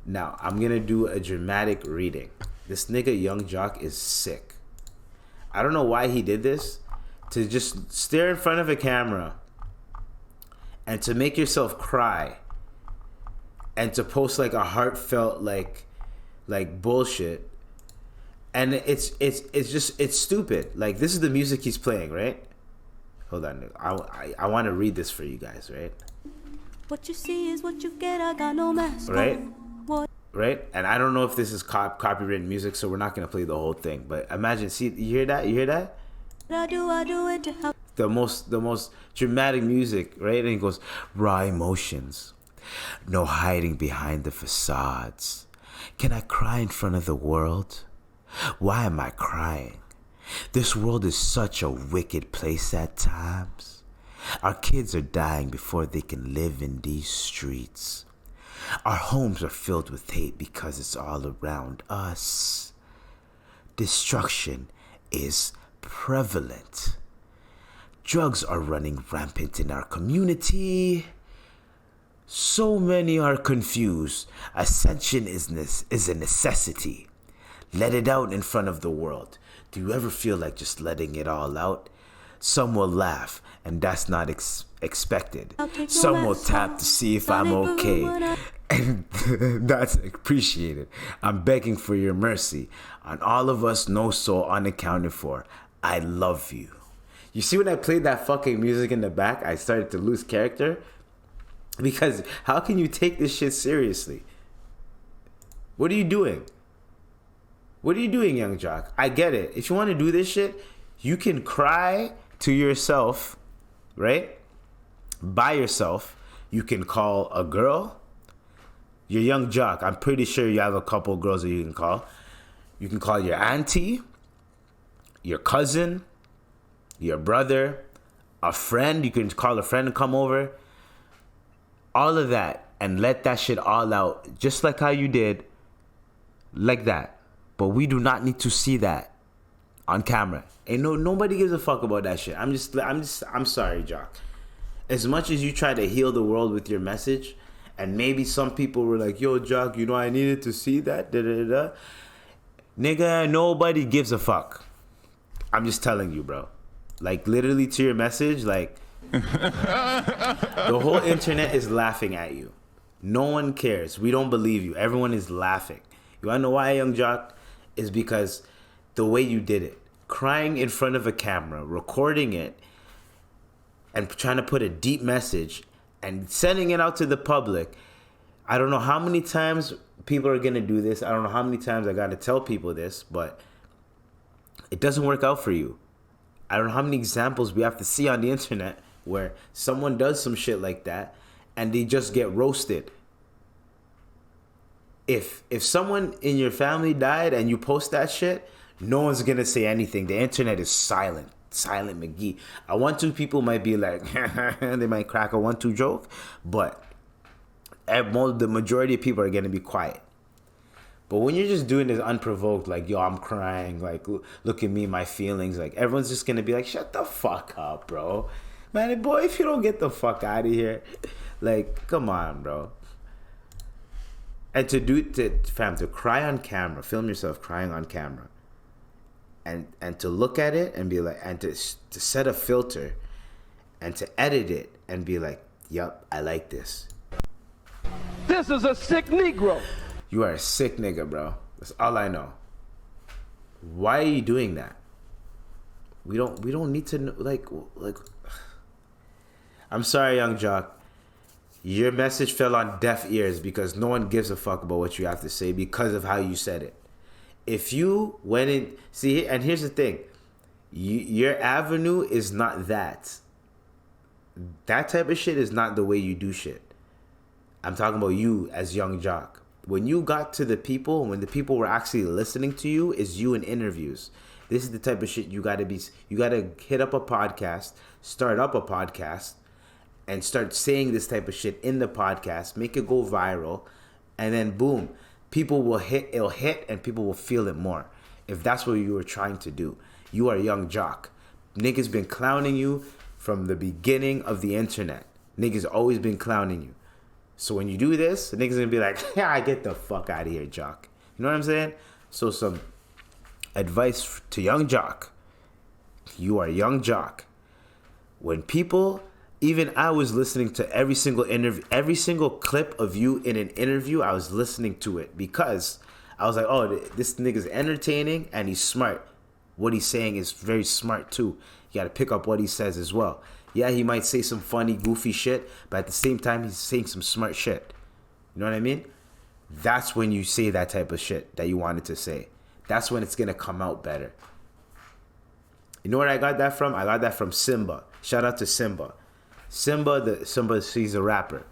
Now, I'm gonna do a dramatic reading. This nigga Young Jock is sick. I don't know why he did this. To just stare in front of a camera and to make yourself cry, and to post like a heartfelt like bullshit, and it's stupid. Like, this is the music he's playing, right? Hold on, I want to read this for you guys, right? What you see is what you get. I got no mask. Right? And I don't know if this is copyrighted music, so we're not gonna play the whole thing. But imagine, see, you hear that? I do it to help. The most dramatic music, right? And he goes, raw emotions. No hiding behind the facades. Can I cry in front of the world? Why am I crying? This world is such a wicked place at times. Our kids are dying before they can live in these streets. Our homes are filled with hate because it's all around us. Destruction is prevalent. Drugs are running rampant in our community. So many are confused. Ascension is a necessity. Let it out in front of the world. Do you ever feel like just letting it all out? Some will laugh, and that's not expected. Some will tap to see if I'm okay, and that's appreciated. I'm begging for your mercy. On all of us, no soul unaccounted for. I love you. You see, when I played that fucking music in the back, I started to lose character. Because how can you take this shit seriously? What are you doing? What are you doing, young jock? I get it. If you want to do this shit, you can cry to yourself, right? By yourself. You can call a girl. You're young jock. I'm pretty sure you have a couple girls that you can call. You can call your auntie, your cousin, your brother, a friend. You can call a friend and come over. All of that. And let that shit all out. Just like how you did. Like that. But we do not need to see that on camera. Ain't nobody gives a fuck about that shit. I'm sorry, Jock. As much as you try to heal the world with your message, and maybe some people were like, yo, Jock, you know, I needed to see that. Da, da, da, da. Nigga, nobody gives a fuck. I'm just telling you, bro. Like, literally to your message, like, the whole internet is laughing at you. No one cares. We don't believe you. Everyone is laughing. You wanna know why, young Jock? Is because the way you did it. Crying in front of a camera, recording it, and trying to put a deep message and sending it out to the public. I don't know how many times people are going to do this. I don't know how many times I got to tell people this, but it doesn't work out for you. I don't know how many examples we have to see on the internet where someone does some shit like that and they just get roasted. If someone in your family died and you post that shit, no one's going to say anything. The internet is silent. Silent McGee. A 1-2 people might be like, they might crack a 1-2 joke, but the majority of people are going to be quiet. But when you're just doing this unprovoked, like, yo, I'm crying, like, look at me, my feelings, like, everyone's just going to be like, shut the fuck up, bro. Man, boy, if you don't get the fuck out of here, like, come on, bro. And to cry on camera, film yourself crying on camera, and to look at it and be like, and to set a filter and to edit it and be like, yup, I like this. This is a sick Negro. You are a sick nigga, bro. That's all I know. Why are you doing that? We don't need to know, like. I'm sorry, young Jock. Your message fell on deaf ears because no one gives a fuck about what you have to say because of how you said it. If you went in, see, and here's the thing, your avenue is not that. That type of shit is not the way you do shit. I'm talking about you as young Jock. When you got to the people, when the people were actually listening to you, is you in interviews. This is the type of shit you gotta hit up a podcast, start up a podcast, and start saying this type of shit in the podcast, make it go viral, and then boom, it'll hit and people will feel it more. If that's what you were trying to do. You are young Jock. Niggas been clowning you from the beginning of the internet. Niggas always been clowning you. So when you do this, the niggas gonna be like, yeah, get the fuck out of here, Jock. You know what I'm saying? So some advice to young Jock. You are young Jock. When people, even I was listening to every single interview, every single clip of you in an interview, I was listening to it because I was like, oh, this nigga's entertaining and he's smart. What he's saying is very smart too. You gotta pick up what he says as well. Yeah, he might say some funny, goofy shit, but at the same time, he's saying some smart shit. You know what I mean? That's when you say that type of shit that you wanted to say. That's when it's gonna come out better. You know where I got that from? I got that from Simba. Shout out to Simba. Simba, he's a rapper.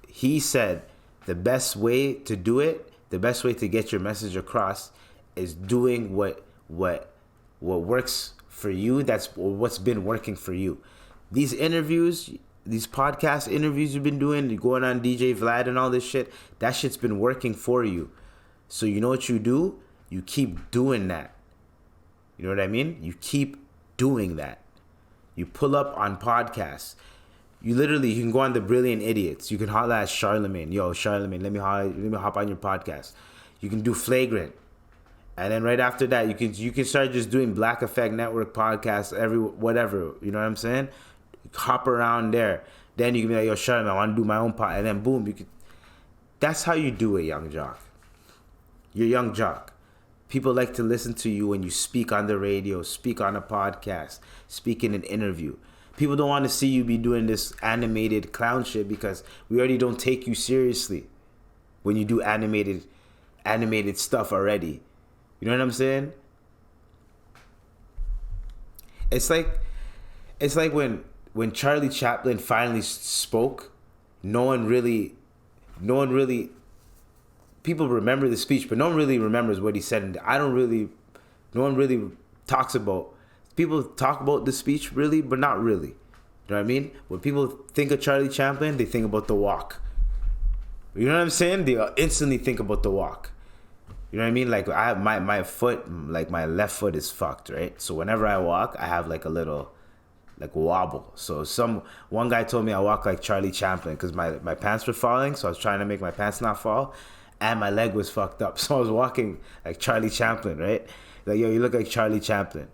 He said the best way to do it, the best way to get your message across is doing what works for you. That's what's been working for you. These interviews, these podcast interviews you've been doing, you're going on DJ Vlad and all this shit, that shit's been working for you. So you know what you do? You keep doing that. You know what I mean? You keep doing that. You pull up on podcasts. You can go on The Brilliant Idiots. You can holler at Charlemagne. Yo, Charlemagne, let me hop on your podcast. You can do Flagrant. And then right after that, you can start just doing Black Effect Network podcasts, whatever. You know what I'm saying? Hop around there. Then you can be like, yo, Charlemagne, I want to do my own pod. And then boom, that's how you do it, young Jock. You're young Jock. People like to listen to you when you speak on the radio, speak on a podcast, speak in an interview. People don't want to see you be doing this animated clown shit because we already don't take you seriously when you do animated animated stuff already. You know what I'm saying? It's like when Charlie Chaplin finally spoke, no one really people remember the speech, but no one really remembers what he said. And no one really talks about, people talk about the speech really, but not really. You know what I mean? When people think of Charlie Chaplin, they think about the walk. You know what I'm saying? They instantly think about the walk. You know what I mean? Like, I have my foot, like my left foot is fucked, right? So whenever I walk, I have like a little like wobble. So one guy told me I walk like Charlie Chaplin because my pants were falling, so I was trying to make my pants not fall, and my leg was fucked up. So I was walking like Charlie Chaplin, right? Like, yo, you look like Charlie Chaplin.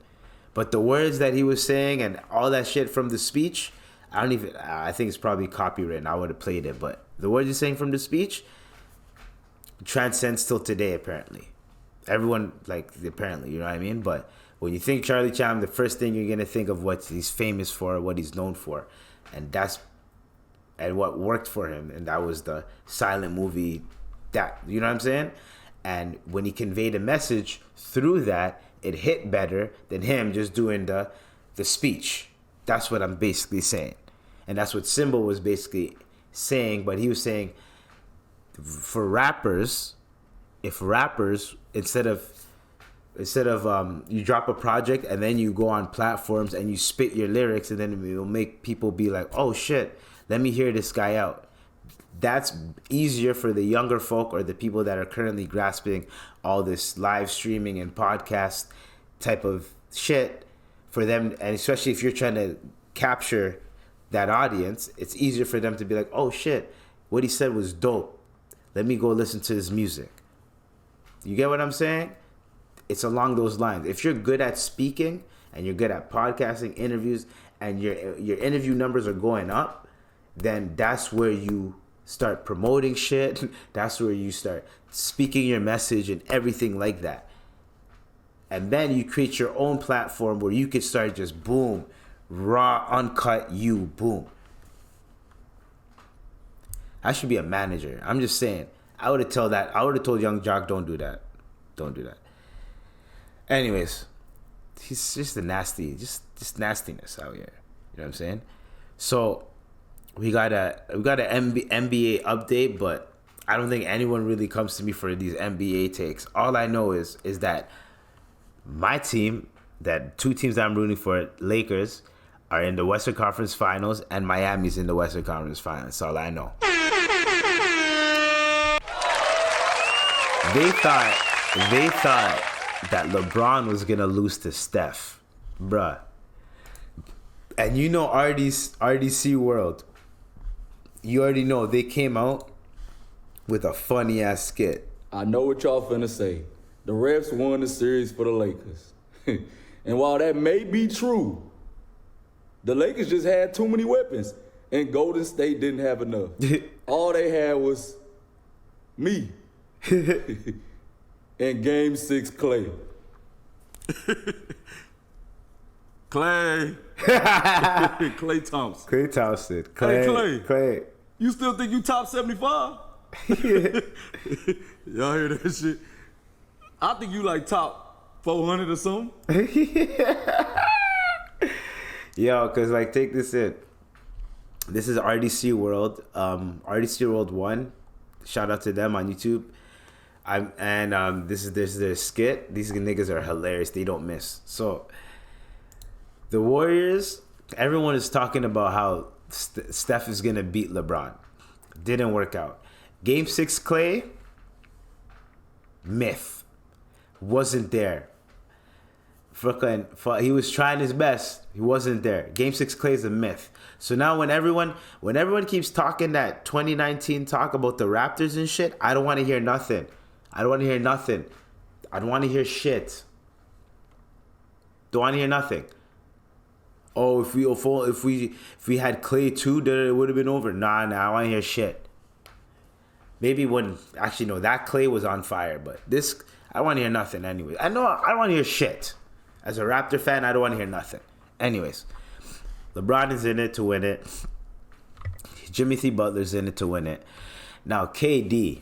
But the words that he was saying and all that shit from the speech, I think it's probably copywritten. I would have played it, but the words he's saying from the speech transcends till today, apparently. Everyone, like, apparently, you know what I mean? But when you think Charlie Chaplin, the first thing you're going to think of what he's famous for, what he's known for. And what worked for him. And that was the silent movie, you know what I'm saying? And when he conveyed a message through that, it hit better than him just doing the speech. That's what I'm basically saying. And that's what Simba was basically saying. But he was saying, for rappers, if rappers, instead of you drop a project and then you go on platforms and you spit your lyrics, and then it'll make people be like, oh shit, let me hear this guy out. That's easier for the younger folk or the people that are currently grasping all this live streaming and podcast type of shit for them. And especially if you're trying to capture that audience, it's easier for them to be like, oh shit, what he said was dope. Let me go listen to his music. You get what I'm saying? It's along those lines. If you're good at speaking and you're good at podcasting, interviews, and your interview numbers are going up, then that's where you start promoting shit. That's where you start speaking your message and everything like that. And then you create your own platform where you could start just boom, raw, uncut, boom. I should be a manager. I'm just saying. I would have told young Jock, don't do that. Don't do that. Anyways, he's just just nastiness out here. You know what I'm saying? So we got an NBA update, but I don't think anyone really comes to me for these NBA takes. All I know is that my team, that two teams that I'm rooting for, Lakers, are in the Western Conference Finals, and Miami's in the Western Conference Finals. That's all I know. They thought that LeBron was gonna lose to Steph, bruh. And you know RDC World, you already know they came out with a funny ass skit. I know what y'all finna say. The refs won the series for the Lakers. And while that may be true, the Lakers just had too many weapons, and Golden State didn't have enough. All they had was me. And Game 6, Clay. Clay. Clay Thompson. Clay Thompson. Hey, Clay. You still think you top 75? Y'all hear that shit? I think you like top 400 or something. Yo, cause like, take this in. This is RDC World. RDC World 1. Shout out to them on YouTube. This is their skit. These niggas are hilarious. They don't miss. So the Warriors, everyone is talking about how Steph is gonna beat LeBron. Didn't work out. Game 6, Clay, myth. Wasn't there. He was trying his best. He wasn't there. Game 6, Clay is a myth. So now when everyone keeps talking that 2019 talk about the Raptors and shit, I don't want to hear nothing. I don't want to hear nothing. I don't want to hear shit. Don't want to hear nothing. Oh, if we had Clay too, then it would have been over. Nah, I want to hear shit. Maybe that Clay was on fire, but this, I want to hear nothing anyway. I don't want to hear shit. As a Raptor fan, I don't want to hear nothing. Anyways, LeBron is in it to win it. Jimmy Butler's in it to win it. Now, KD,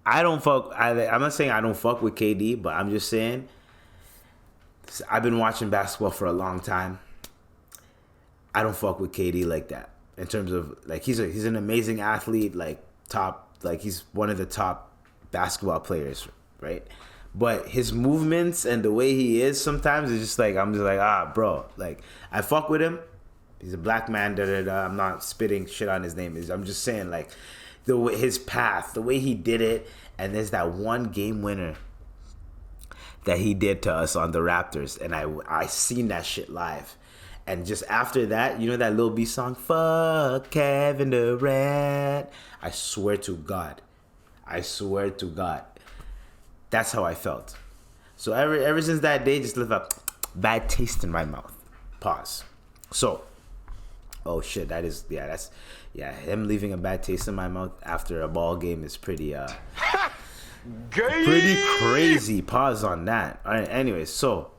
I don't fuck. I'm not saying I don't fuck with KD, but I'm just saying I've been watching basketball for a long time. I don't fuck with KD like that. In terms of like he's an amazing athlete, like he's one of the top basketball players, right? But his movements and the way he is sometimes is just like I'm just like bro, like I fuck with him. He's a black man. I'm not spitting shit on his name. I'm just saying like his path, the way he did it, and there's that one game winner that he did to us on the Raptors, and I seen that shit live. And just after that, you know that Lil B song, "Fuck Kevin Durant." I swear to God, that's how I felt. So ever since that day, just left a bad taste in my mouth. Pause. So, oh shit, that's him leaving a bad taste in my mouth after a ball game is pretty pretty crazy. Pause on that. All right, anyways, so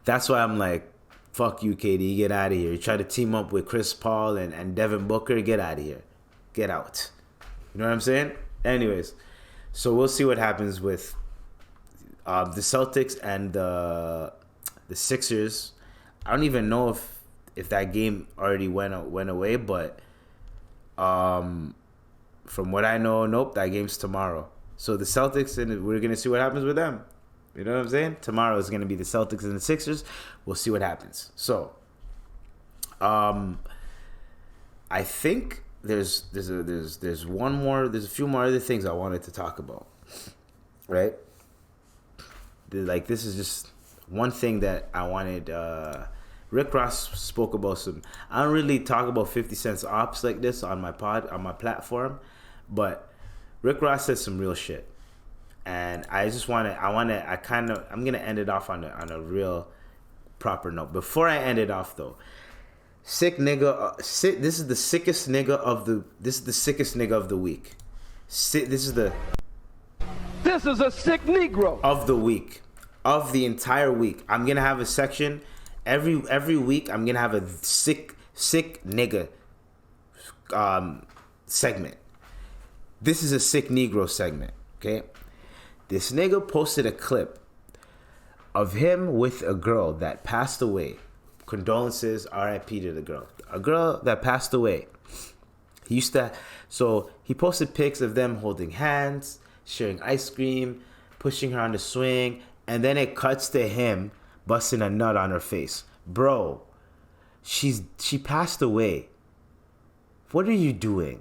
that's why I'm like, fuck you, KD, get out of here. You try to team up with Chris Paul and Devin Booker, get out of here. Get out. You know what I'm saying? Anyways, so we'll see what happens with the Celtics and the Sixers. I don't even know if that game already went away, but from what I know, nope, that game's tomorrow. So the Celtics, and we're going to see what happens with them. You know what I'm saying? Tomorrow is going to be the Celtics and the Sixers. We'll see what happens. So, I think there's one more. There's a few more other things I wanted to talk about. Right? Like this is just one thing that I wanted. Rick Ross spoke about some. I don't really talk about 50 Cent's ops like this on my platform, but Rick Ross said some real shit. And I just I'm gonna end it off on a real proper note. Before I end it off though, sick nigga, this is the sickest nigga of the week. This is a sick Negro of the week, of the entire week. I'm gonna have a section every week. I'm gonna have a sick nigga segment. This is a sick Negro segment. Okay. This nigga posted a clip of him with a girl that passed away. Condolences, R.I.P. to the girl. A girl that passed away. He posted pics of them holding hands, sharing ice cream, pushing her on the swing, and then it cuts to him busting a nut on her face. Bro, she passed away. What are you doing?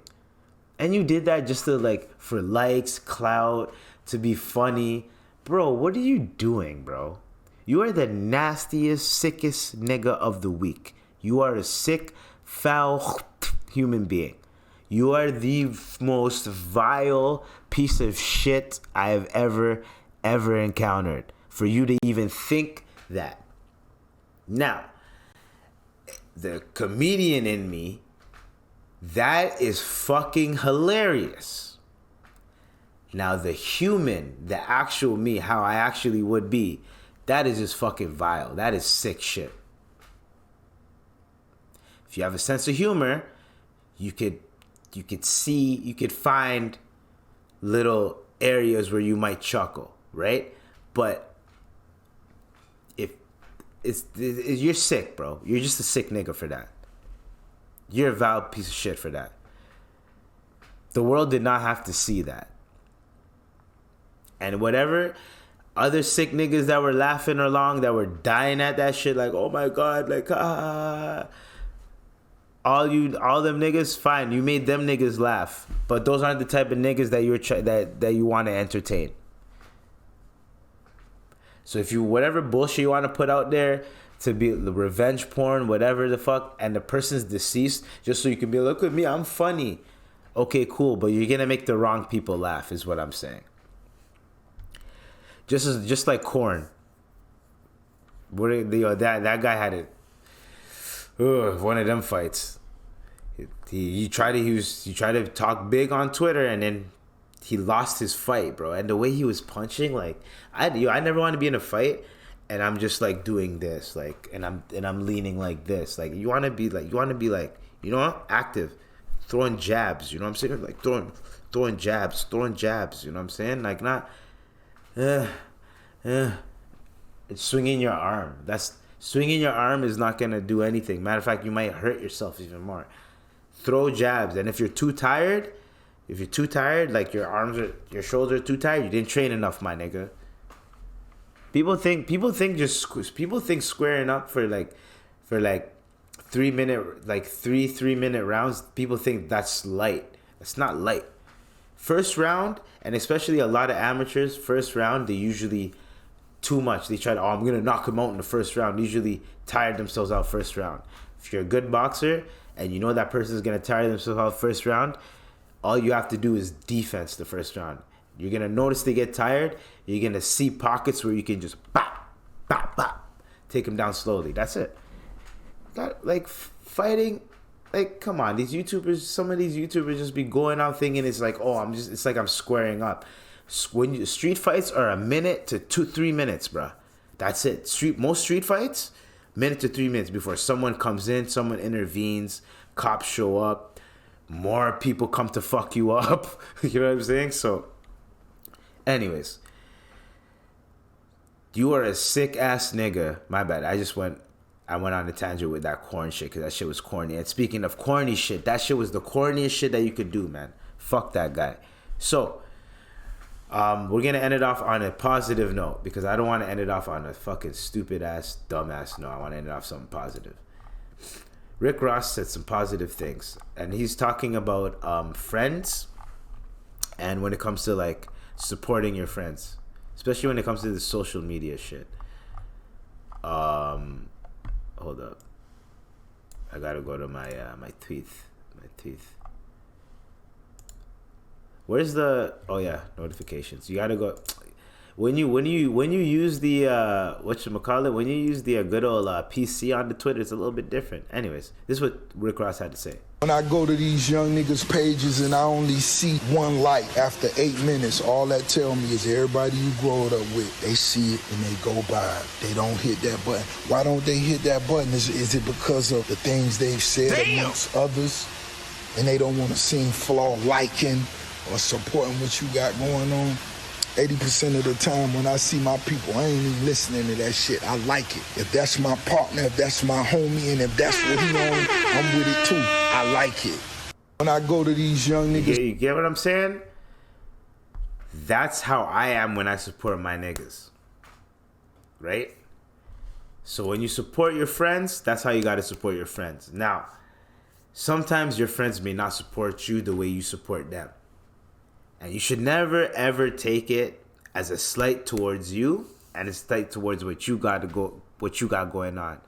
And you did that just for likes, clout, to be funny. Bro, what are you doing, bro? You are the nastiest, sickest nigga of the week. You are a sick, foul human being. You are the most vile piece of shit I have ever encountered. For you to even think that. Now, the comedian in me, that is fucking hilarious. Now, the human, the actual me, how I actually would be, that is just fucking vile. That is sick shit. If you have a sense of humor, you could find little areas where you might chuckle, right? But if you're sick, bro. You're just a sick nigga for that. You're a vile piece of shit for that. The world did not have to see that. And whatever other sick niggas that were laughing along, that were dying at that shit, like, oh my God, like, all them niggas, fine, you made them niggas laugh, but those aren't the type of niggas that you want to entertain. So if you, whatever bullshit you want to put out there to be the revenge porn, whatever the fuck, and the person's deceased, just so you can be, look at me, I'm funny. Okay, cool, but you're gonna make the wrong people laugh, is what I'm saying. Just like Korn. That guy had it. One of them fights. He tried to talk big on Twitter, and then he lost his fight, bro. And the way he was punching, like, I never want to be in a fight, and I'm just like doing this, like, and I'm leaning like this, like, you want to be like, you know what, active, throwing jabs, you know what I'm saying, like throwing throwing jabs. You know what I'm saying? Like not, swinging your arm. Swinging your arm is not gonna do anything. Matter of fact, you might hurt yourself even more. Throw jabs, and if you're too tired, like your shoulders are too tired, you didn't train enough, my nigga. People think squaring up for 3 minute rounds. People think that's light. That's not light. First round, and especially a lot of amateurs, first round, they usually too much. They try to, I'm going to knock him out in the first round. Usually tire themselves out first round. If you're a good boxer and you know that person is going to tire themselves out first round, all you have to do is defense the first round. You're going to notice they get tired. You're going to see pockets where you can just bop, bop, bop, take them down slowly. That's it. Fighting, come on. Some of these YouTubers just be going out thinking it's like, it's like I'm squaring up. Street fights are a minute to 2-3 minutes, bruh. That's it. Most street fights, minute to 3 minutes before someone comes in, someone intervenes, cops show up, more people come to fuck you up. You know what I'm saying? So, anyways, you are a sick ass nigga. My bad. I went on a tangent with that corn shit because that shit was corny. And speaking of corny shit, that shit was the corniest shit that you could do, man. Fuck that guy. So, we're going to end it off on a positive note because I don't want to end it off on a fucking stupid ass, dumb ass note. I want to end it off something positive. Rick Ross said some positive things, and he's talking about friends, and when it comes to supporting your friends, especially when it comes to the social media shit. Hold up, I gotta go to my tweet. Where's the notifications? You gotta go when you use the when you use the good old PC on the Twitter, it's a little bit different. Anyways, this is what Rick Ross had to say. When I go to these young niggas' pages and I only see one like after 8 minutes, all that tell me is everybody you grow up with, they see it and they go by. They don't hit that button. Why don't they hit that button? Is it because of the things they've said amongst others and they don't want to seem flaw liking or supporting what you got going on? 80% of the time when I see my people, I ain't even listening to that shit. I like it. If that's my partner, if that's my homie, and if that's what he on, I'm with it too. I like it. When I go to these young niggas... You get what I'm saying? That's how I am when I support my niggas. Right? So when you support your friends, that's how you gotta support your friends. Now, sometimes your friends may not support you the way you support them. And you should never ever take it as a slight towards you and a slight towards what you got going on.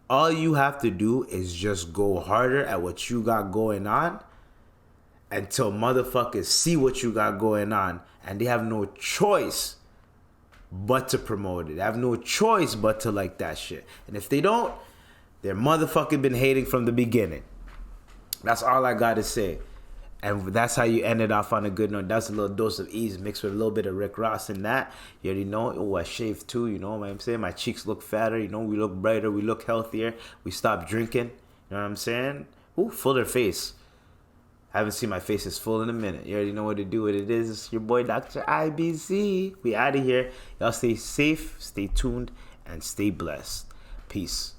All you have to do is just go harder at what you got going on until motherfuckers see what you got going on and they have no choice but to promote it. They have no choice but to like that shit. And if they don't, they're motherfucking been hating from the beginning. That's all I gotta say. And that's how you end it off on a good note. That's a little dose of ease mixed with a little bit of Rick Ross in that. You already know. Oh, I shaved too, you know what I'm saying? My cheeks look fatter, you know, we look brighter, we look healthier. We stopped drinking, you know what I'm saying? Ooh, fuller face. I haven't seen my face as full in a minute. You already know what to do, what it is. It's your boy, Dr. IBC. We out of here. Y'all stay safe, stay tuned, and stay blessed. Peace.